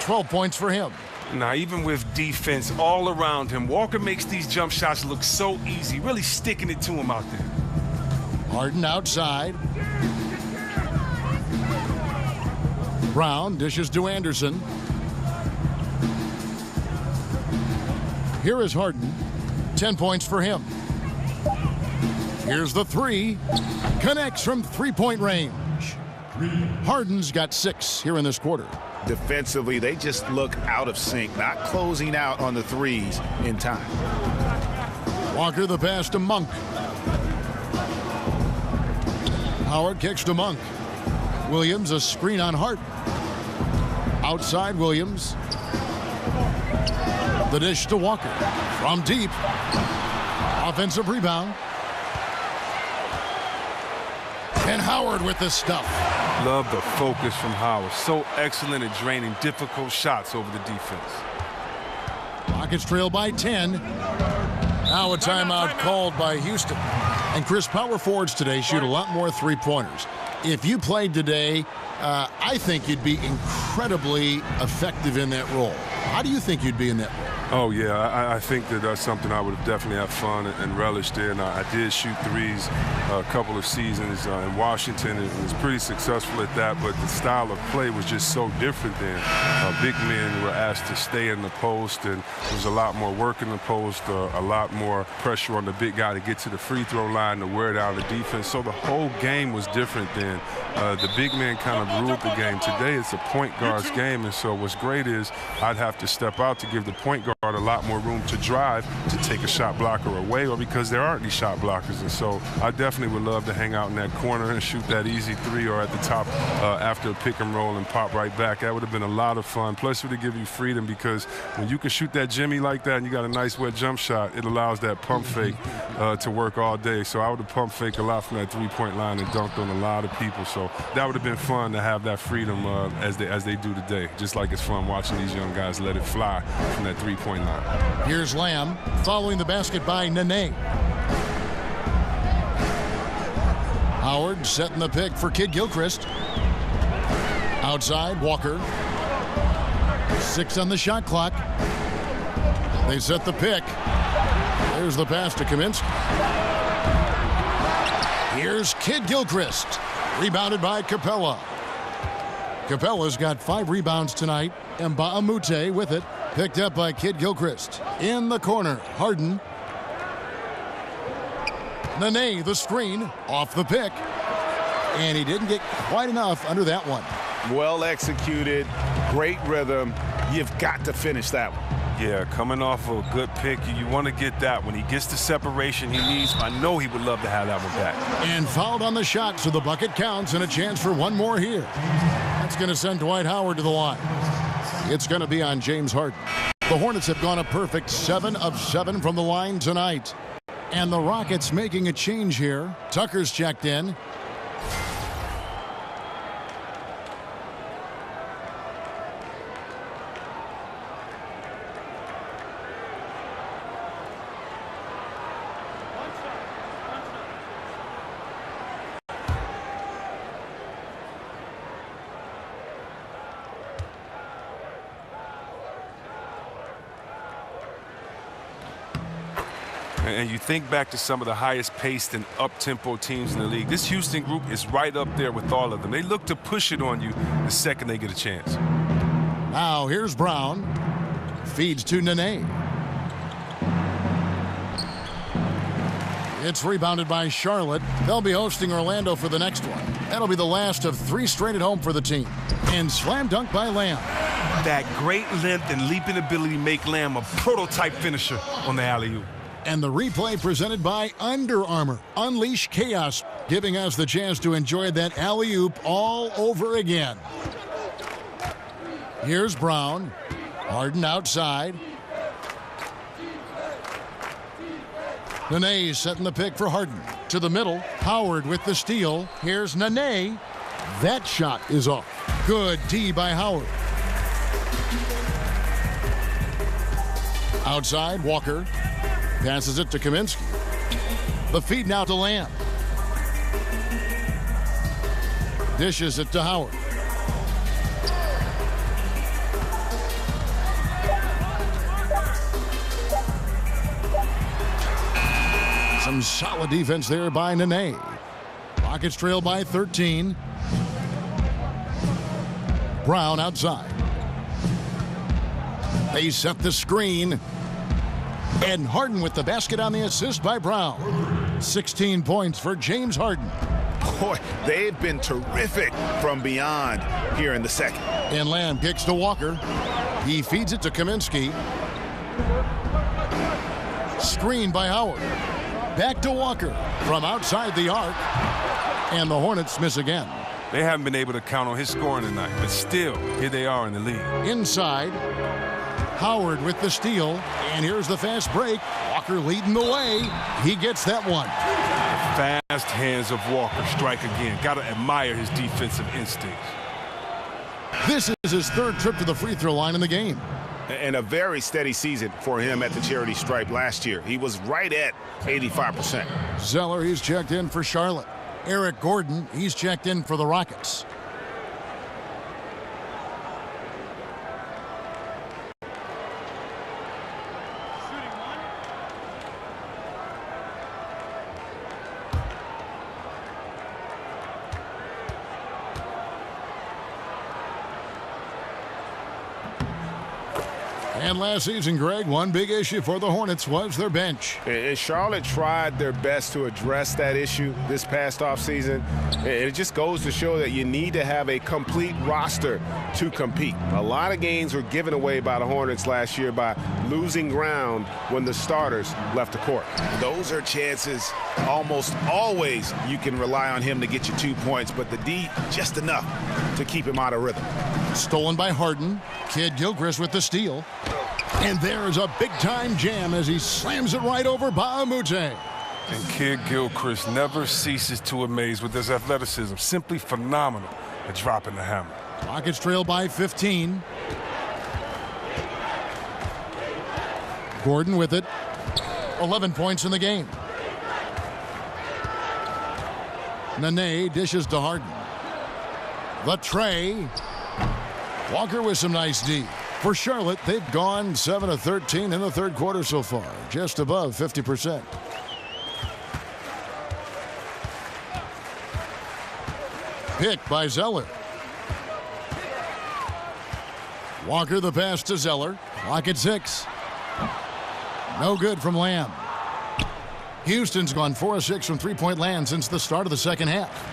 12 points for him. Now, even with defense all around him, Walker makes these jump shots look so easy, really sticking it to him out there. Harden outside. Brown dishes to Anderson. Here is Harden. 10 points for him. Here's the 3. Connects from three-point range. Harden's got 6 here in this quarter. Defensively, they just look out of sync, not closing out on the threes in time. Walker the pass to Monk. Howard kicks to Monk. Williams a screen on Harden. Outside Williams. The dish to Walker. From deep. Offensive rebound. And Howard with the stuff. Love the focus from Howard. So excellent at draining difficult shots over the defense. Rockets trail by 10. Now a timeout called by Houston. And Chris, power forwards today shoot a lot more three-pointers. If you played today, I think you'd be incredibly effective in that role. How do you think you'd be in that role? Oh, yeah, I think that that's something I would have definitely had fun and relished in. I did shoot threes a couple of seasons in Washington and was pretty successful at that, but the style of play was just so different then. Big men were asked to stay in the post, and there was a lot more work in the post, a lot more pressure on the big guy to get to the free throw line to wear down the defense. So the whole game was different then. The big man kind of ruled the game. Today it's a point guard's game, and so what's great is I'd have to step out to give the point guard a lot more room to drive, to take a shot blocker away, or because there aren't any shot blockers. And so I definitely would love to hang out in that corner and shoot that easy 3 or at the top after a pick and roll and pop right back. That would have been a lot of fun. Plus it would give you freedom, because when you can shoot that Jimmy like that and you got a nice wet jump shot, it allows that pump fake to work all day. So I would have pump faked a lot from that three-point line and dunked on a lot of people. So that would have been fun to have that freedom as they do today. Just like it's fun watching these young guys let it fly from that three-point line. Here's Lamb following the basket by Nene. Howard setting the pick for Kid Gilchrist. Outside, Walker. 6 on the shot clock. They set the pick. There's the pass to Kaminsky. Here's Kid Gilchrist. Rebounded by Capella. Capella's got 5 rebounds tonight. Mbamute with it. Picked up by Kid Gilchrist. In the corner, Harden. Nene, the screen, off the pick. And he didn't get quite enough under that one. Well executed, great rhythm. You've got to finish that one. Yeah, coming off of a good pick, you want to get that. When he gets the separation he needs, I know he would love to have that one back. And fouled on the shot, so the bucket counts and a chance for one more here. That's going to send Dwight Howard to the line. It's going to be on James Harden. The Hornets have gone a perfect 7 of 7 from the line tonight. And the Rockets making a change here. Tucker's checked in. And you think back to some of the highest paced and up-tempo teams in the league. This Houston group is right up there with all of them. They look to push it on you the second they get a chance. Now here's Brown. Feeds to Nene. It's rebounded by Charlotte. They'll be hosting Orlando for the next one. That'll be the last of 3 straight at home for the team. And slam dunk by Lamb. That great length and leaping ability make Lamb a prototype finisher on the alley-oop. And the replay presented by Under Armour. Unleash chaos, giving us the chance to enjoy that alley-oop all over again. Here's Brown. Harden outside. Nene setting the pick for Harden. To the middle. Howard with the steal. Here's Nene. That shot is off. Good D by Howard. Outside, Walker. Passes it to Kaminsky. The feed now to Lamb. Dishes it to Howard. Some solid defense there by Nene. Rockets trail by 13. Brown outside. They set the screen. And Harden with the basket on the assist by Brown. 16 points for James Harden. Boy, they've been terrific from beyond here in the second. And Lamb kicks to Walker. He feeds it to Kaminsky. Screen by Howard. Back to Walker from outside the arc. And the Hornets miss again. They haven't been able to count on his scoring tonight, but still, here they are in the lead. Inside. Howard with the steal, and here's the fast break. Walker leading the way. He gets that one. The fast hands of Walker strike again. Got to admire his defensive instincts. This is his 3rd trip to the free throw line in the game. And a very steady season for him at the charity stripe last year. He was right at 85%. Zeller, he's checked in for Charlotte. Eric Gordon, he's checked in for the Rockets. And last season, Greg, one big issue for the Hornets was their bench. And Charlotte tried their best to address that issue this past offseason. It just goes to show that you need to have a complete roster to compete. A lot of games were given away by the Hornets last year by losing ground when the starters left the court. Those are chances almost always you can rely on him to get you 2 points, but the D just enough to keep him out of rhythm. Stolen by Harden. Kid Gilchrist with the steal. And there's a big-time jam as he slams it right over Bahamute. And Kid Gilchrist never ceases to amaze with his athleticism. Simply phenomenal at dropping the hammer. Rockets trail by 15. Gordon with it. 11 points in the game. Nene dishes to Harden. The tray. Walker with some nice D. For Charlotte, they've gone 7 of 13 in the 3rd quarter so far, just above 50%. Pick by Zeller. Walker the pass to Zeller. Clock at 6. No good from Lamb. Houston's gone 4 of 6 from three-point land since the start of the second half.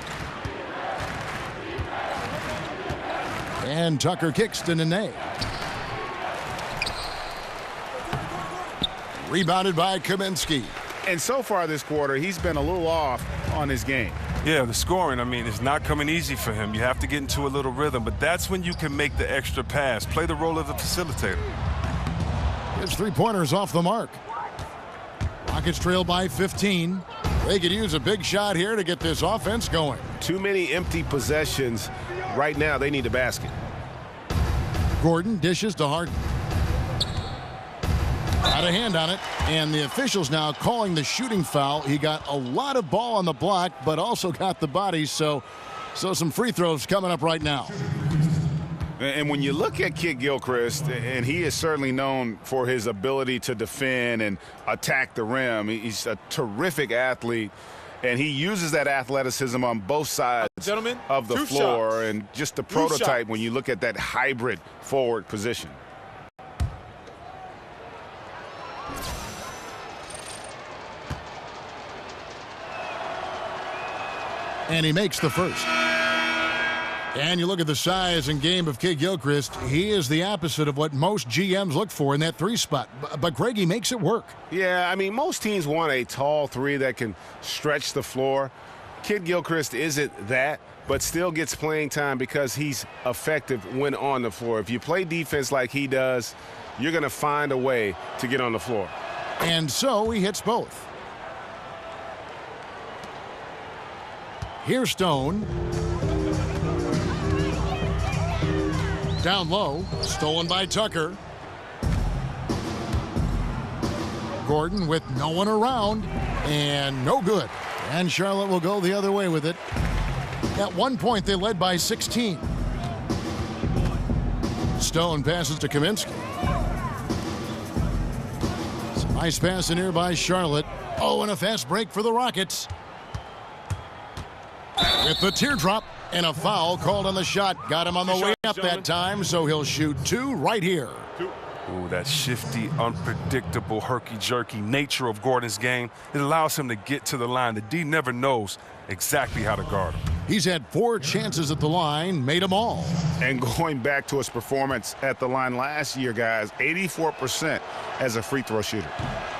And Tucker kicks to Nene. Rebounded by Kaminsky. And so far this quarter, he's been a little off on his game. Yeah, the scoring, I mean, it's not coming easy for him. You have to get into a little rhythm, but that's when you can make the extra pass. Play the role of the facilitator. His three-pointers off the mark. Rockets trail by 15. They could use a big shot here to get this offense going. Too many empty possessions. Right now, they need a basket. Gordon dishes to Harden. Got a hand on it, and the officials now calling the shooting foul. He got a lot of ball on the block, but also got the body, so some free throws coming up right now. And when you look at Kid Gilchrist, and he is certainly known for his ability to defend and attack the rim. He's a terrific athlete, and he uses that athleticism on both sides of the floor. And just the prototype when you look at that hybrid forward position. And he makes the first. And you look at the size and game of Kid Gilchrist, he is the opposite of what most GMs look for in that three spot. But Greg, he makes it work. Yeah, I mean, most teams want a tall three that can stretch the floor. Kid Gilchrist isn't that, but still gets playing time because he's effective when on the floor. If you play defense like he does, you're going to find a way to get on the floor. And so he hits both. Here's Stone. Down low, stolen by Tucker. Gordon with no one around, and no good. And Charlotte will go the other way with it. At one point, they led by 16. Stone passes to Kaminsky. Some nice pass in here by Charlotte. Oh, and a fast break for the Rockets. With the teardrop and a foul called on the shot. Got him on the way up that time, so he'll shoot two right here. Ooh, that shifty, unpredictable, herky-jerky nature of Gordon's game, it allows him to get to the line. The D never knows exactly how to guard him. He's had 4 chances at the line, made them all. And going back to his performance at the line last year, guys, 84% as a free throw shooter.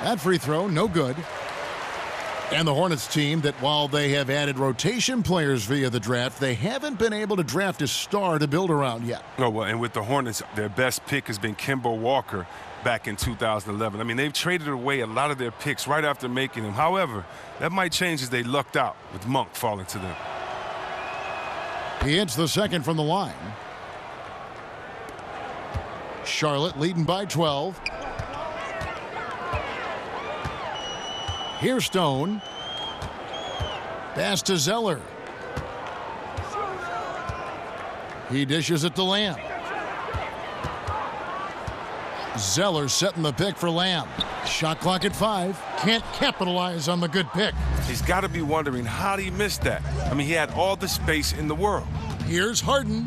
That free throw, no good. And the Hornets team that while they have added rotation players via the draft, they haven't been able to draft a star to build around yet. Oh, well, and with the Hornets, their best pick has been Kemba Walker back in 2011. I mean, they've traded away a lot of their picks right after making them. However, that might change as they lucked out with Monk falling to them. He hits the second from the line. Charlotte leading by 12. Here's Stone. Pass to Zeller. He dishes it to Lamb. Zeller setting the pick for Lamb. Shot clock at 5. Can't capitalize on the good pick. He's got to be wondering how he missed that. I mean, he had all the space in the world. Here's Harden.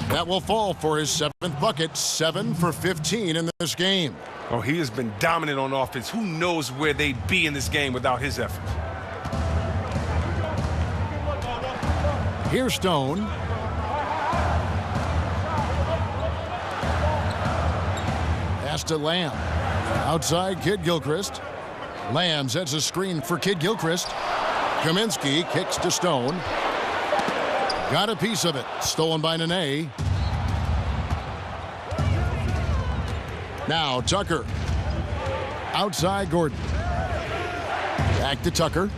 That will fall for his 7th bucket. 7 for 15 in this game. Oh, he has been dominant on offense. Who knows where they'd be in this game without his effort? Here's Stone. Pass to Lamb. Outside, Kid Gilchrist. Lamb sets a screen for Kid Gilchrist. Kaminsky kicks to Stone. Got a piece of it. Stolen by Nene. Now Tucker. Outside Gordon. Back to Tucker.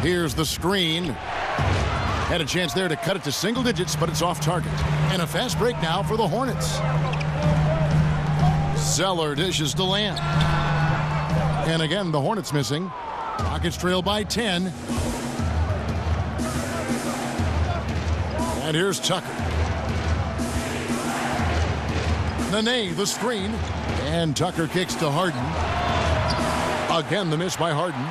Here's the screen. Had a chance there to cut it to single digits, but it's off target. And a fast break now for the Hornets. Zeller dishes to Lamb. And again, the Hornets missing. Rockets trail by 10. And here's Tucker. Nene, the screen. And Tucker kicks to Harden. Again, the miss by Harden.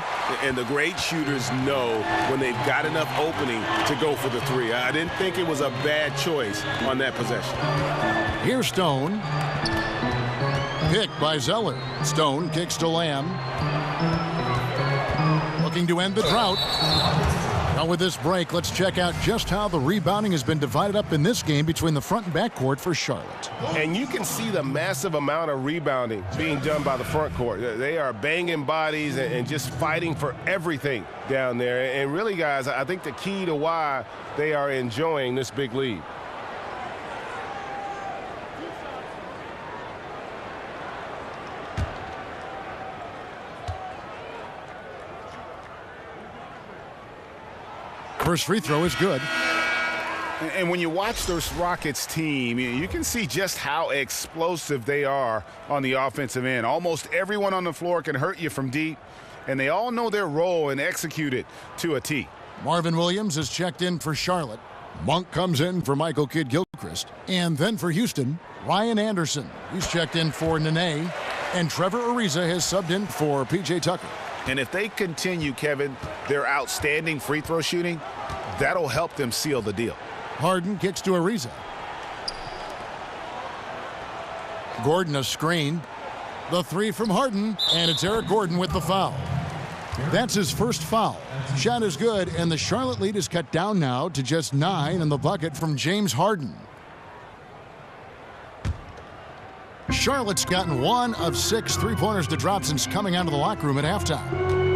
And the great shooters know when they've got enough opening to go for the three. I didn't think it was a bad choice on that possession. Here's Stone. Picked by Zeller. Stone kicks to Lamb. Looking to end the drought. Now with this break, let's check out just how the rebounding has been divided up in this game between the front and back court for Charlotte. And you can see the massive amount of rebounding being done by the front court. They are banging bodies and just fighting for everything down there. And really, guys, I think the key to why they are enjoying this big lead. First free throw is good. And when you watch this Rockets team, you can see just how explosive they are on the offensive end. Almost everyone on the floor can hurt you from deep, and they all know their role and execute it to a T. Marvin Williams is checked in for Charlotte. Monk comes in for Michael Kidd-Gilchrist. And then for Houston, Ryan Anderson. He's checked in for Nene. And Trevor Ariza has subbed in for P.J. Tucker. And if they continue, Kevin, their outstanding free throw shooting, that'll help them seal the deal. Harden kicks to Ariza. Gordon a screen. The three from Harden, and it's Eric Gordon with the foul. That's his first foul. Shot is good, and the Charlotte lead is cut down now to just 9 in the bucket from James Harden. Charlotte's gotten 1 of 6 three-pointers to drop since coming out of the locker room at halftime.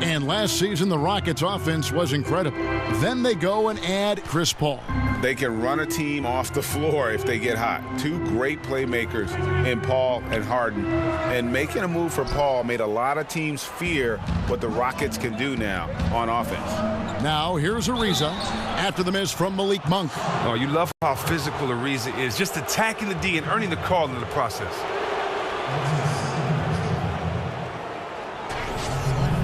And last season, the Rockets' offense was incredible. Then they go and add Chris Paul. They can run a team off the floor if they get hot. 2 great playmakers in Paul and Harden. And making a move for Paul made a lot of teams fear what the Rockets can do now on offense. Now, here's Ariza after the miss from Malik Monk. Oh, you love how physical Ariza is, just attacking the D and earning the call in the process.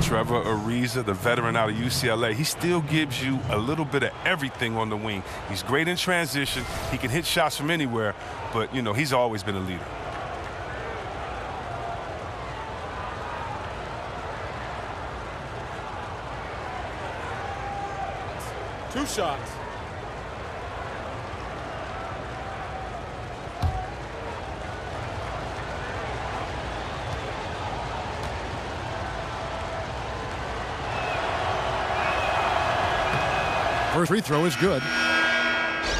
Trevor Ariza, the veteran out of UCLA, he still gives you a little bit of everything on the wing. He's great in transition. He can hit shots from anywhere, but, you know, he's always been a leader. Two shots. First free throw is good.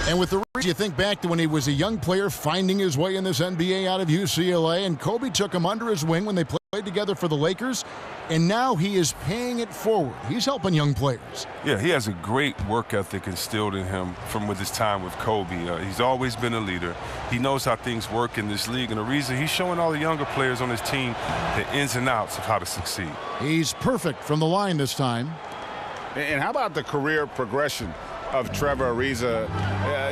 And with the you think back to when he was a young player finding his way in this NBA out of UCLA, and Kobe took him under his wing when they played together for the Lakers, and now he is paying it forward. He's helping young players. Yeah, he has a great work ethic instilled in him from with his time with Kobe. He's always been a leader. He knows how things work in this league, and the reason he's showing all the younger players on his team the ins and outs of how to succeed. He's perfect from the line this time. And how about the career progression of Trevor Ariza?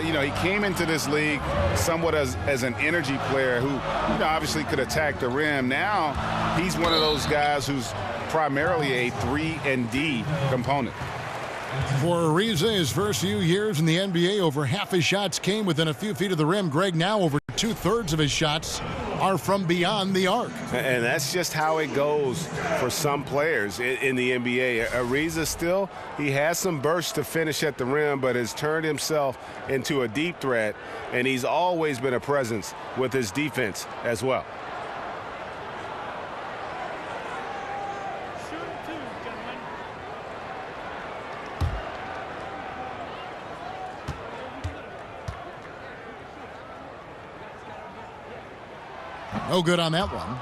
You know, he came into this league somewhat as an energy player who, you know, obviously could attack the rim. Now he's one of those guys who's primarily a 3-and-D component. For Ariza, his first few years in the NBA, over half his shots came within a few feet of the rim. Greg, now over 2/3 of his shots are from beyond the arc. And that's just how it goes for some players in the NBA. Ariza still, he has some bursts to finish at the rim, but has turned himself into a deep threat, and he's always been a presence with his defense as well. No good on that one.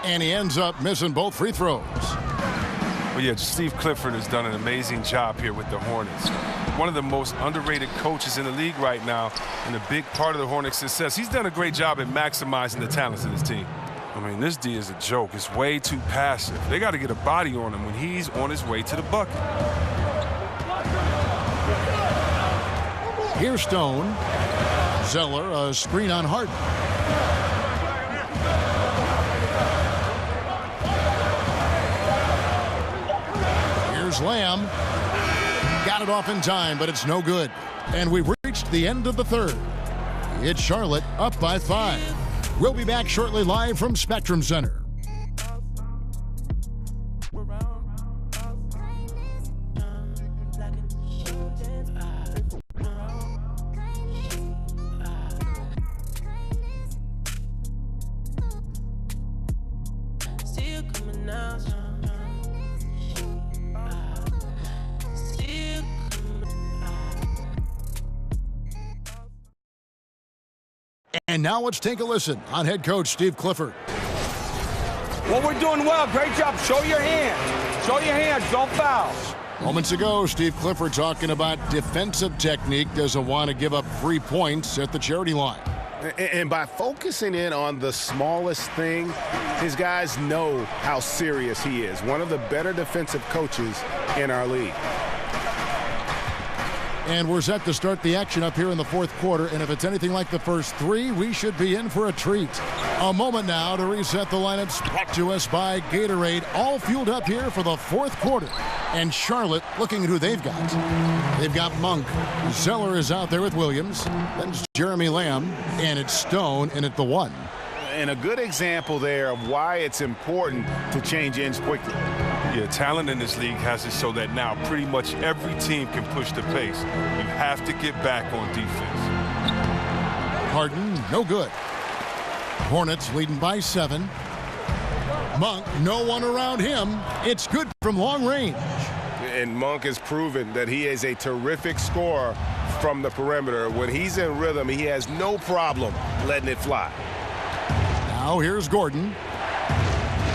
And he ends up missing both free throws. Well, yeah, Steve Clifford has done an amazing job here with the Hornets. One of the most underrated coaches in the league right now, and a big part of the Hornets' success. He's done a great job at maximizing the talents of his team. I mean, this D is a joke. It's way too passive. They got to get a body on him when he's on his way to the bucket. Here's Stone. Zeller, a screen on Harden. Here's Lamb. Got it off in time, but it's no good. And we've reached the end of the third. It's Charlotte up by 5. We'll be back shortly live from Spectrum Center. And now let's take a listen on head coach Steve Clifford. Well, we're doing well. Great job. Show your hands. Show your hands. Don't foul. Moments ago, Steve Clifford talking about defensive technique. Doesn't want to give up free points at the charity line. And by focusing in on the smallest thing, his guys know how serious he is. One of the better defensive coaches in our league. And we're set to start the action up here in the fourth quarter. And if it's anything like the first three, we should be in for a treat. A moment now to reset the lineups brought to us by Gatorade. All fueled up here for the fourth quarter. And Charlotte looking at who they've got. They've got Monk. Zeller is out there with Williams. Then it's Jeremy Lamb. And it's Stone in at the 1. And a good example there of why it's important to change ends quickly. Yeah, talent in this league has it so that now pretty much every team can push the pace. You have to get back on defense. Harden, no good. Hornets leading by 7. Monk, no one around him. It's good from long range. And Monk has proven that he is a terrific scorer from the perimeter. When he's in rhythm, he has no problem letting it fly. Now here's Gordon.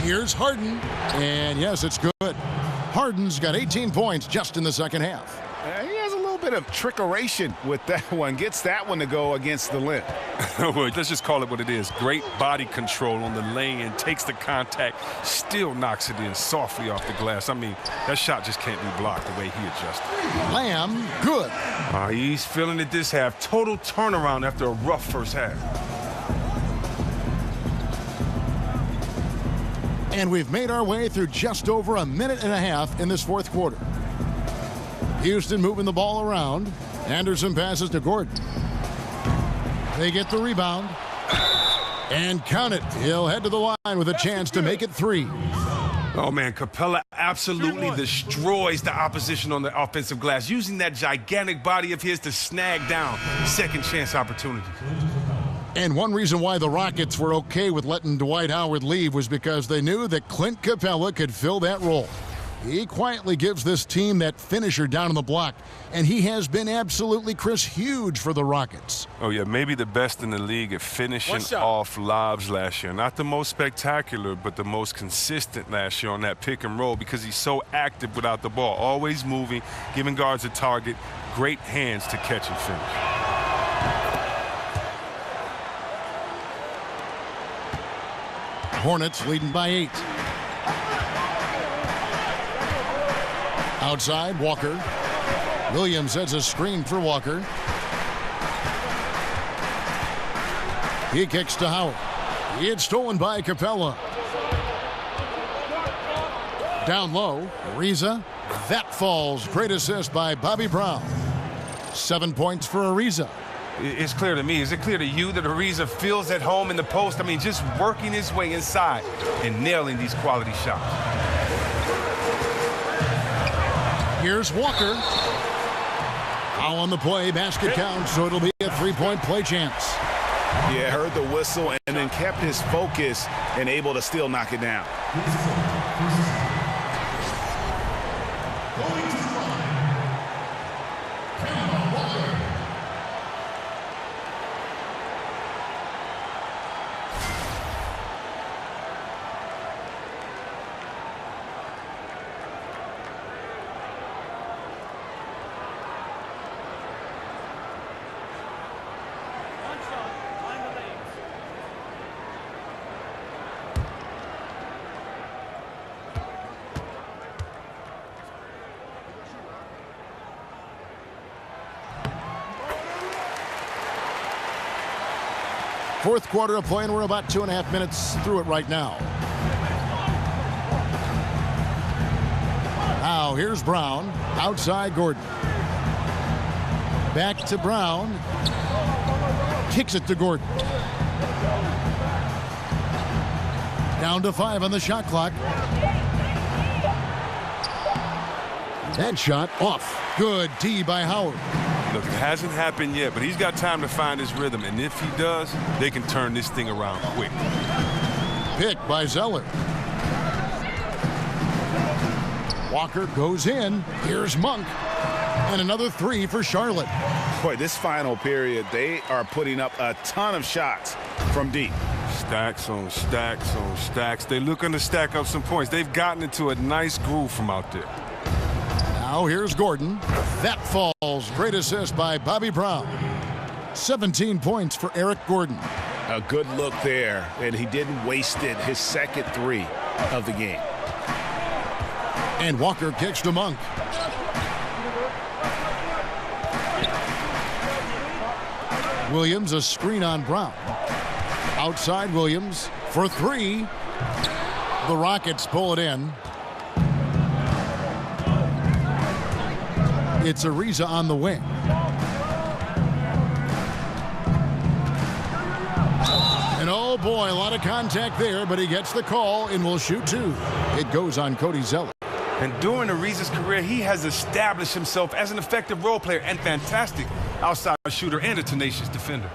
Here's Harden. And yes, it's good. Harden's got 18 points just in the second half. He has a little bit of trickeration with that one. Gets that one to go against the limb. Well, let's just call it what it is. Great body control on the lane. Takes the contact. Still knocks it in softly off the glass. I mean, that shot just can't be blocked the way he adjusted. Lamb, good. He's feeling it this half. Total turnaround after a rough first half. And we've made our way through just over a minute and a half in this fourth quarter. Houston moving the ball around. Anderson passes to Gordon. They get the rebound. And count it. He'll head to the line with a chance to make it 3. Oh, man, Capella absolutely destroys the opposition on the offensive glass, using that gigantic body of his to snag down second chance opportunities. And one reason why the Rockets were okay with letting Dwight Howard leave was because they knew that Clint Capella could fill that role. He quietly gives this team that finisher down on the block, and he has been absolutely, Chris, huge for the Rockets. Oh, yeah, maybe the best in the league at finishing off lobs last year. Not the most spectacular, but the most consistent last year on that pick and roll because he's so active without the ball, always moving, giving guards a target, great hands to catch and finish. Hornets leading by 8. Outside, Walker. Williams sets a screen for Walker. He kicks to Howard. It's stolen by Capella. Down low, Ariza. That falls. Great assist by Bobby Brown. 7 points for Ariza. It's clear to me. Is it clear to you that Ariza feels at home in the post? I mean, just working his way inside and nailing these quality shots. Here's Walker. Foul on the play. Basket counts, so it'll be a 3-point play chance. Yeah, heard the whistle and then kept his focus and able to still knock it down. Fourth quarter of play, and we're about 2.5 minutes through it right now. Now here's Brown. Outside Gordon. Back to Brown. Kicks it to Gordon. Down to 5 on the shot clock. That shot off. Good D by Howard. Look, it hasn't happened yet, but he's got time to find his rhythm. And if he does, they can turn this thing around quick. Pick by Zeller. Walker goes in. Here's Monk. And another 3 for Charlotte. Boy, this final period, they are putting up a ton of shots from deep. Stacks on stacks on stacks. They're looking to stack up some points. They've gotten into a nice groove from out there. Now here's Gordon. That falls. Great assist by Bobby Brown. 17 points for Eric Gordon. A good look there, and he didn't waste it. His second 3 of the game. And Walker kicks to Monk. Williams, a screen on Brown. Outside Williams for 3. The Rockets pull it in. It's Ariza on the wing. And oh boy, a lot of contact there, but he gets the call and will shoot 2. It goes on Cody Zeller. And during Ariza's career, he has established himself as an effective role player and fantastic outside shooter and a tenacious defender.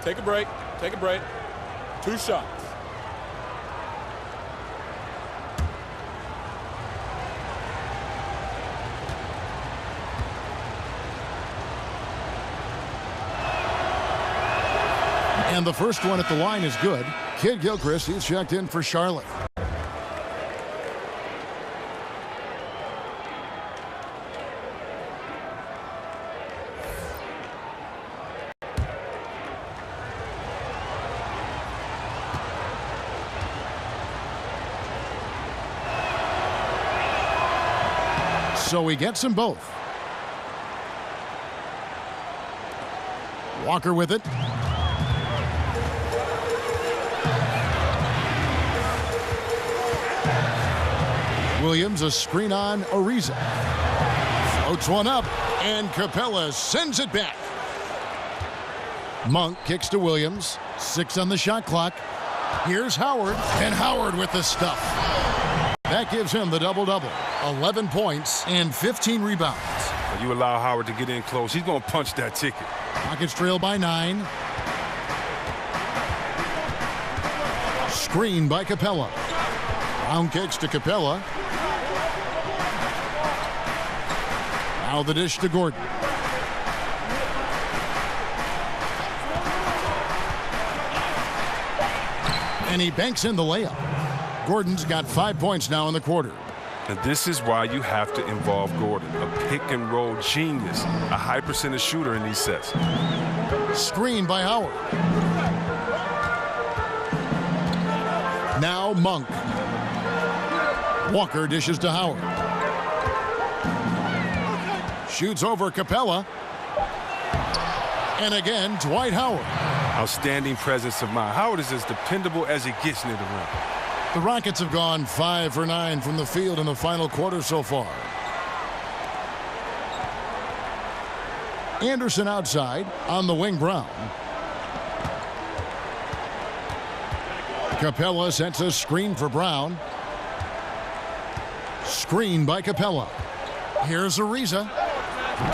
Take a break. Take a break. 2 shots. And the first one at the line is good. Kid Gilchrist, he's checked in for Charlotte. So he gets them both. Walker with it. Williams, a screen on Ariza. Floats one up, and Capella sends it back. Monk kicks to Williams. 6 on the shot clock. Here's Howard, and Howard with the stuff. That gives him the double-double. 11 points and 15 rebounds. You allow Howard to get in close, he's going to punch that ticket. Rockets trail by 9. Screen by Capella. Brown kicks to Capella. Now the dish to Gordon. And he banks in the layup. Gordon's got 5 points now in the quarter. And this is why you have to involve Gordon, a pick-and-roll genius, a high percentage shooter in these sets. Screen by Howard. Now Monk. Walker dishes to Howard. Shoots over Capella. And again, Dwight Howard. Outstanding presence of mind. Howard is as dependable as he gets near the rim. The Rockets have gone 5 for 9 from the field in the final quarter so far. Anderson outside on the wing. Brown. Capella sets a screen for Brown. Screen by Capella. Here's Ariza.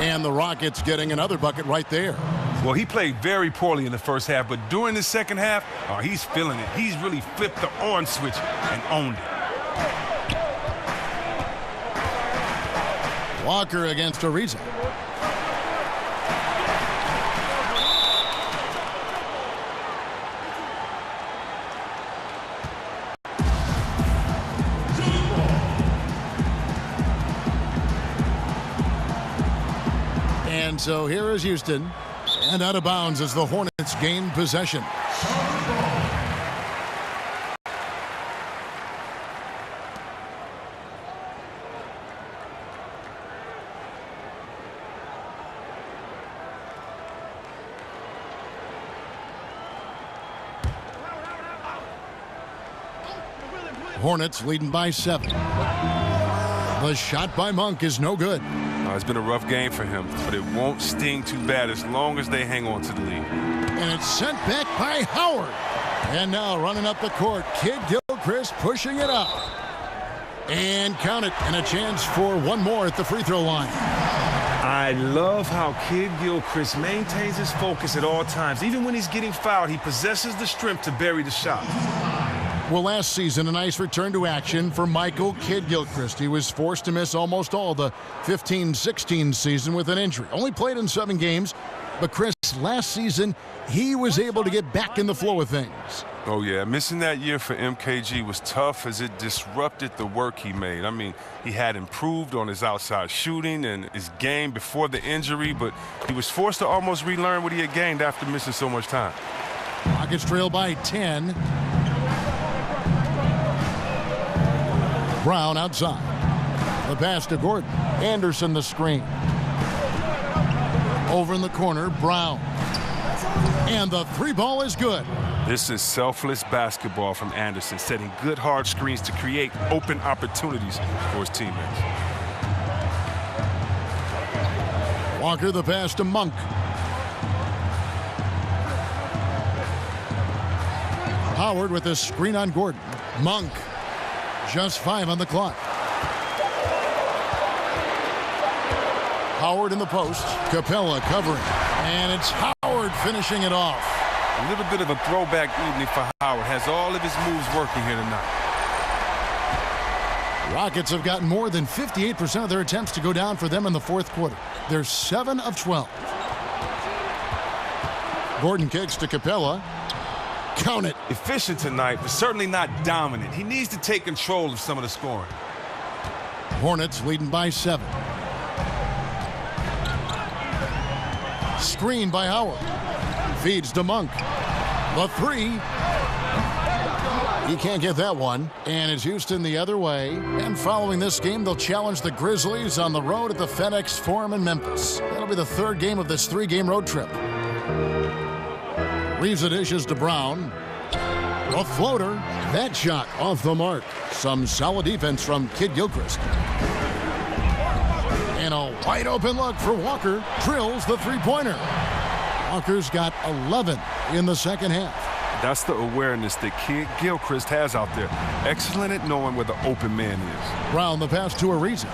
And the Rockets getting another bucket right there. Well, he played very poorly in the first half, but during the second half, he's feeling it. He's really flipped the on switch and owned it. Walker against Ariza. And so here is Houston. And out of bounds as the Hornets gain possession. Hornets leading by 7. The shot by Monk is no good. It's been a rough game for him, but it won't sting too bad as long as they hang on to the lead. And it's sent back by Howard. And now running up the court, Kid Gilchrist pushing it up. And count it, and a chance for one more at the free throw line. I love how Kid Gilchrist maintains his focus at all times. Even when he's getting fouled, he possesses the strength to bury the shot. Well, last season, a nice return to action for Michael Kid Gilchrist. He was forced to miss almost all the 15-16 season with an injury. Only played in 7 games, but Chris, last season, he was able to get back in the flow of things. Oh, yeah. Missing that year for MKG was tough as it disrupted the work he made. I mean, he had improved on his outside shooting and his game before the injury, but he was forced to almost relearn what he had gained after missing so much time. Rockets trail by 10. Brown outside. The pass to Gordon. Anderson the screen. Over in the corner, Brown. And the 3 ball is good. This is selfless basketball from Anderson, setting good hard screens to create open opportunities for his teammates. Walker the pass to Monk. Howard with a screen on Gordon. Monk. Just 5 on the clock. Howard in the post. Capella covering. And it's Howard finishing it off. A little bit of a throwback evening for Howard. Has all of his moves working here tonight. Rockets have gotten more than 58% of their attempts to go down for them in the fourth quarter. They're 7 of 12. Gordon kicks to Capella. Count it. Efficient tonight, but certainly not dominant. He needs to take control of some of the scoring. Hornets leading by 7. Screen by Howard. Feeds to Monk. The 3. He can't get that one. And it's Houston the other way. And following this game, they'll challenge the Grizzlies on the road at the FedEx Forum in Memphis. That'll be the 3rd game of this 3-game road trip. Reeves the dishes to Brown. A floater. That shot off the mark. Some solid defense from Kid Gilchrist. And a wide open look for Walker. Drills the 3-pointer. Walker's got 11 in the second half. That's the awareness that Kid Gilchrist has out there. Excellent at knowing where the open man is. Brown the pass to Ariza.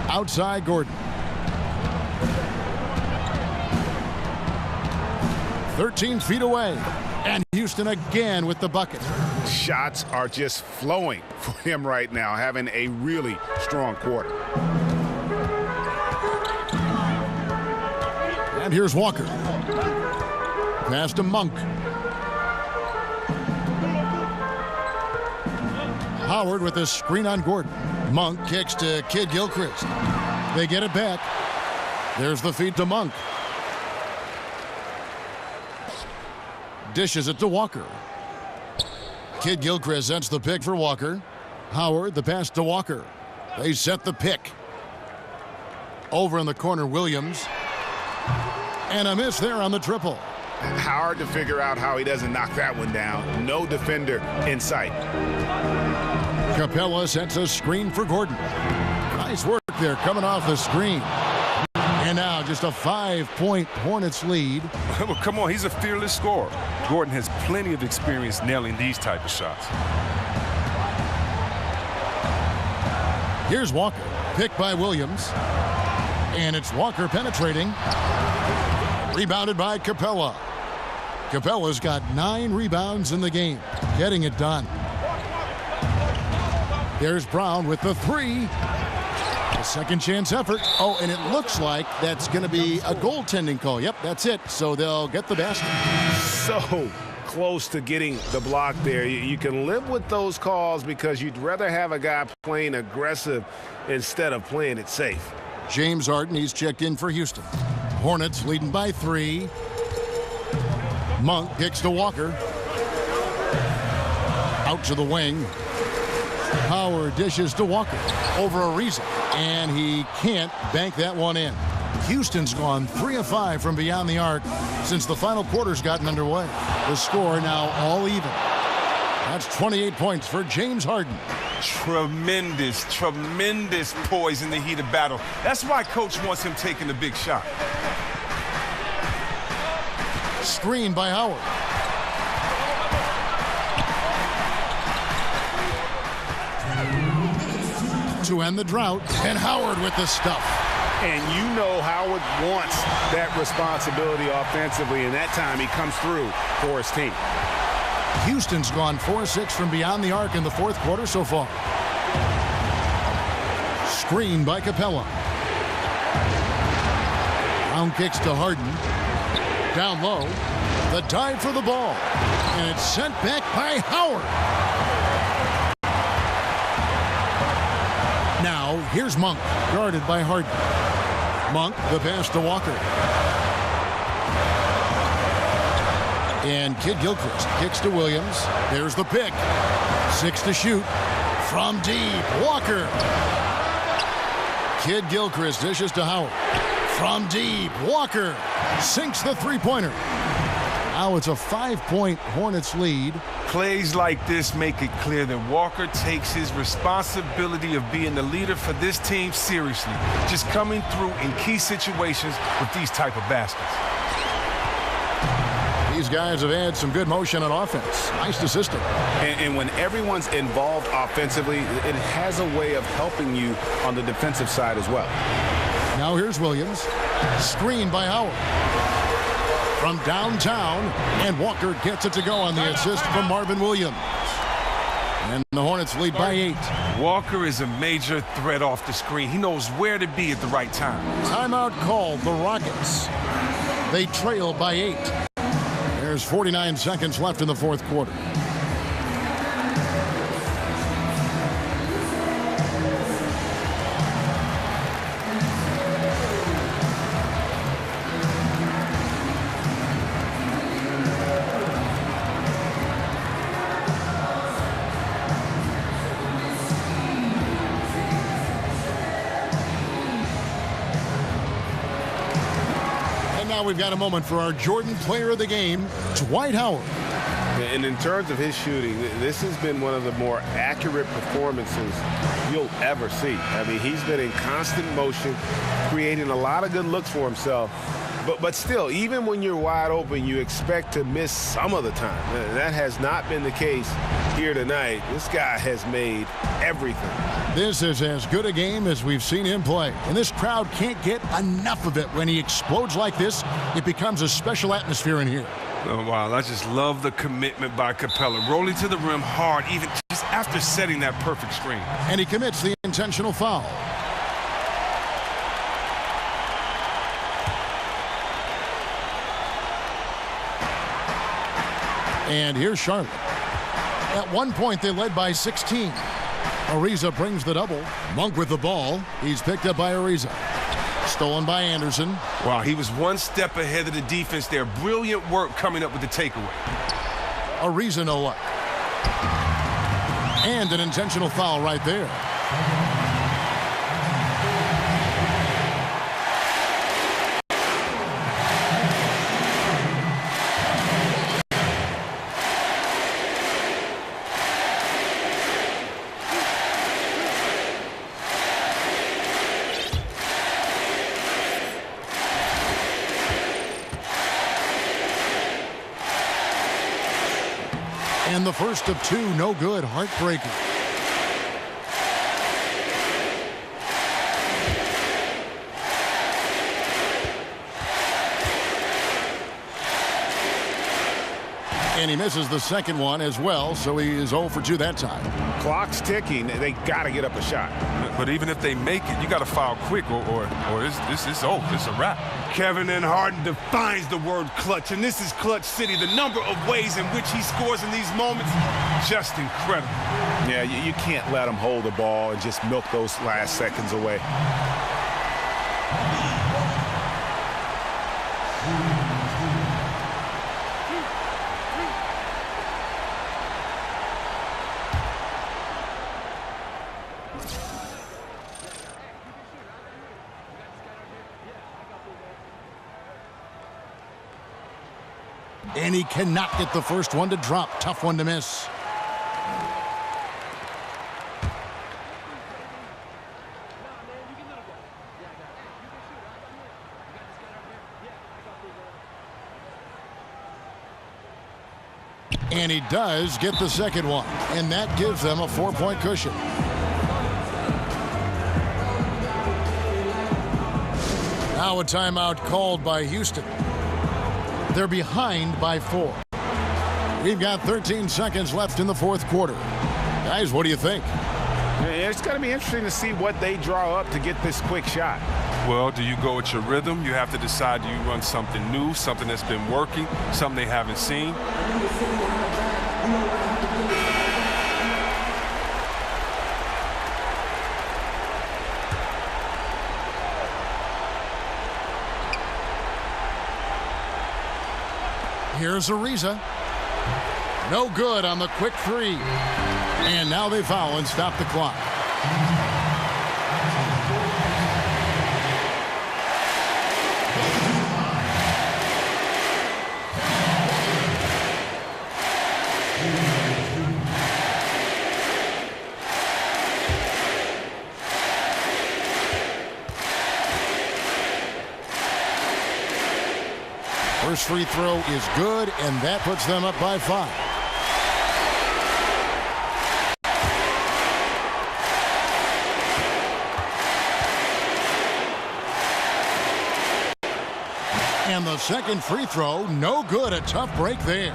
Outside Gordon. 13 feet away. And Houston again with the bucket. Shots are just flowing for him right now, having a really strong quarter. And here's Walker. Pass to Monk. Howard with a screen on Gordon. Monk kicks to Kid Gilchrist. They get it back. There's the feed to Monk. Dishes it to Walker. Kid Gilchrist sets the pick for Walker. Howard the pass to Walker. They set the pick. Over in the corner, Williams. And a miss there on the triple. Hard to figure out how he doesn't knock that one down. No defender in sight. Capella sets a screen for Gordon. Nice work there coming off the screen. And now just a 5-point Hornets lead. Well, come on, he's a fearless scorer. Gordon has plenty of experience nailing these type of shots. Here's Walker, picked by Williams. And it's Walker penetrating. Rebounded by Capella. Capella's got 9 rebounds in the game, getting it done. There's Brown with the 3. A second chance effort. Oh, and it looks like that's going to be a goaltending call. Yep, that's it. So they'll get the basket. So close to getting the block there. You can live with those calls because you'd rather have a guy playing aggressive instead of playing it safe. James Harden, he's checked in for Houston. Hornets leading by 3. Monk kicks to Walker. Out to the wing. Howard dishes to Walker. Over Ariza. And he can't bank that one in. Houston's gone 3 of 5 from beyond the arc since the final quarter's gotten underway. The score now all even. That's 28 points for James Harden. Tremendous poise in the heat of battle. That's why coach wants him taking the big shot. Screen by Howard. To end the drought, and Howard with the stuff. And you know Howard wants that responsibility offensively, and that time he comes through for his team. Houston's gone 4-6 from beyond the arc in the fourth quarter so far. Screen by Capella. Round kicks to Harden. Down low. The dive for the ball. And it's sent back by Howard. Now, here's Monk, guarded by Harden. Monk, the pass to Walker. And Kid Gilchrist kicks to Williams. There's the pick. 6 to shoot. From deep, Walker. Kid Gilchrist dishes to Howard. From deep, Walker sinks the three-pointer. Now it's a 5-point Hornets lead. Plays like this make it clear that Walker takes his responsibility of being the leader for this team seriously, just coming through in key situations with these type of baskets. These guys have had some good motion on offense. Nice to system. And when everyone's involved offensively, it has a way of helping you on the defensive side as well. Now here's Williams. Screen by Howard. From downtown, and Walker gets it to go on the assist from Marvin Williams. And the Hornets lead by 8. Walker is a major threat off the screen. He knows where to be at the right time. Timeout called, the Rockets. They trail by 8. There's 49 seconds left in the fourth quarter. We've got a moment for our Jordan player of the game, Dwight Howard. And in terms of his shooting, this has been one of the more accurate performances you'll ever see. I mean, he's been in constant motion, creating a lot of good looks for himself. But still, even when you're wide open, you expect to miss some of the time. That has not been the case here tonight. This guy has made everything. This is as good a game as we've seen him play. And this crowd can't get enough of it. When he explodes like this, it becomes a special atmosphere in here. Oh, wow, I just love the commitment by Capella. Rolling to the rim hard, even just after setting that perfect screen. And he commits the intentional foul. And here's Charlotte. At one point, they led by 16. Ariza brings the double. Monk with the ball. He's picked up by Ariza. Stolen by Anderson. Wow, he was one step ahead of the defense there. Brilliant work coming up with the takeaway. Ariza no luck. And an intentional foul right there. And the first of two, no good, heartbreaker. And he misses the second one as well, so he is 0 for 2 that time. Clock's ticking. They got to get up a shot. But even if they make it, you got to foul quick, or this is over. It's a wrap. Kevin and Harden defines the word clutch, and this is Clutch City. The number of ways in which he scores in these moments, just incredible. Yeah, you can't let him hold the ball and just milk those last seconds away. And he cannot get the first one to drop. Tough one to miss. And he does get the second one, and that gives them a 4-point cushion. Now a timeout called by Houston. They're behind by 4. We've got 13 seconds left in the fourth quarter. Guys, what do you think? It's going to be interesting to see what they draw up to get this quick shot. Well, do you go with your rhythm? You have to decide, do you run something new, something that's been working, something they haven't seen? Here's Ariza. No good on the quick three. And now they foul and stop the clock. First free throw is good, and that puts them up by 5. And the second free throw, no good. A tough break there.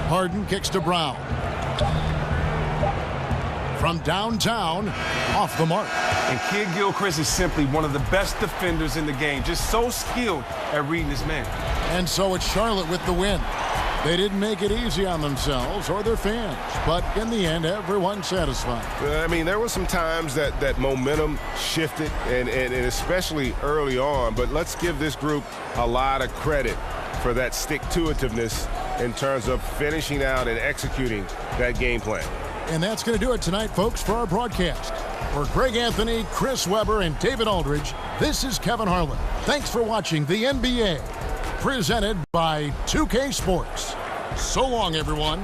Harden kicks to Brown. From downtown, off the mark. And Kid Gilchrist is simply one of the best defenders in the game. Just so skilled at reading his man. And so it's Charlotte with the win. They didn't make it easy on themselves or their fans, but in the end, everyone's satisfied. I mean, there were some times that momentum shifted, and especially early on, but let's give this group a lot of credit for that stick-to-itiveness in terms of finishing out and executing that game plan. And that's going to do it tonight, folks, for our broadcast. For Greg Anthony, Chris Webber, and David Aldridge, this is Kevin Harlan. Thanks for watching the NBA, presented by 2K Sports. So long, everyone.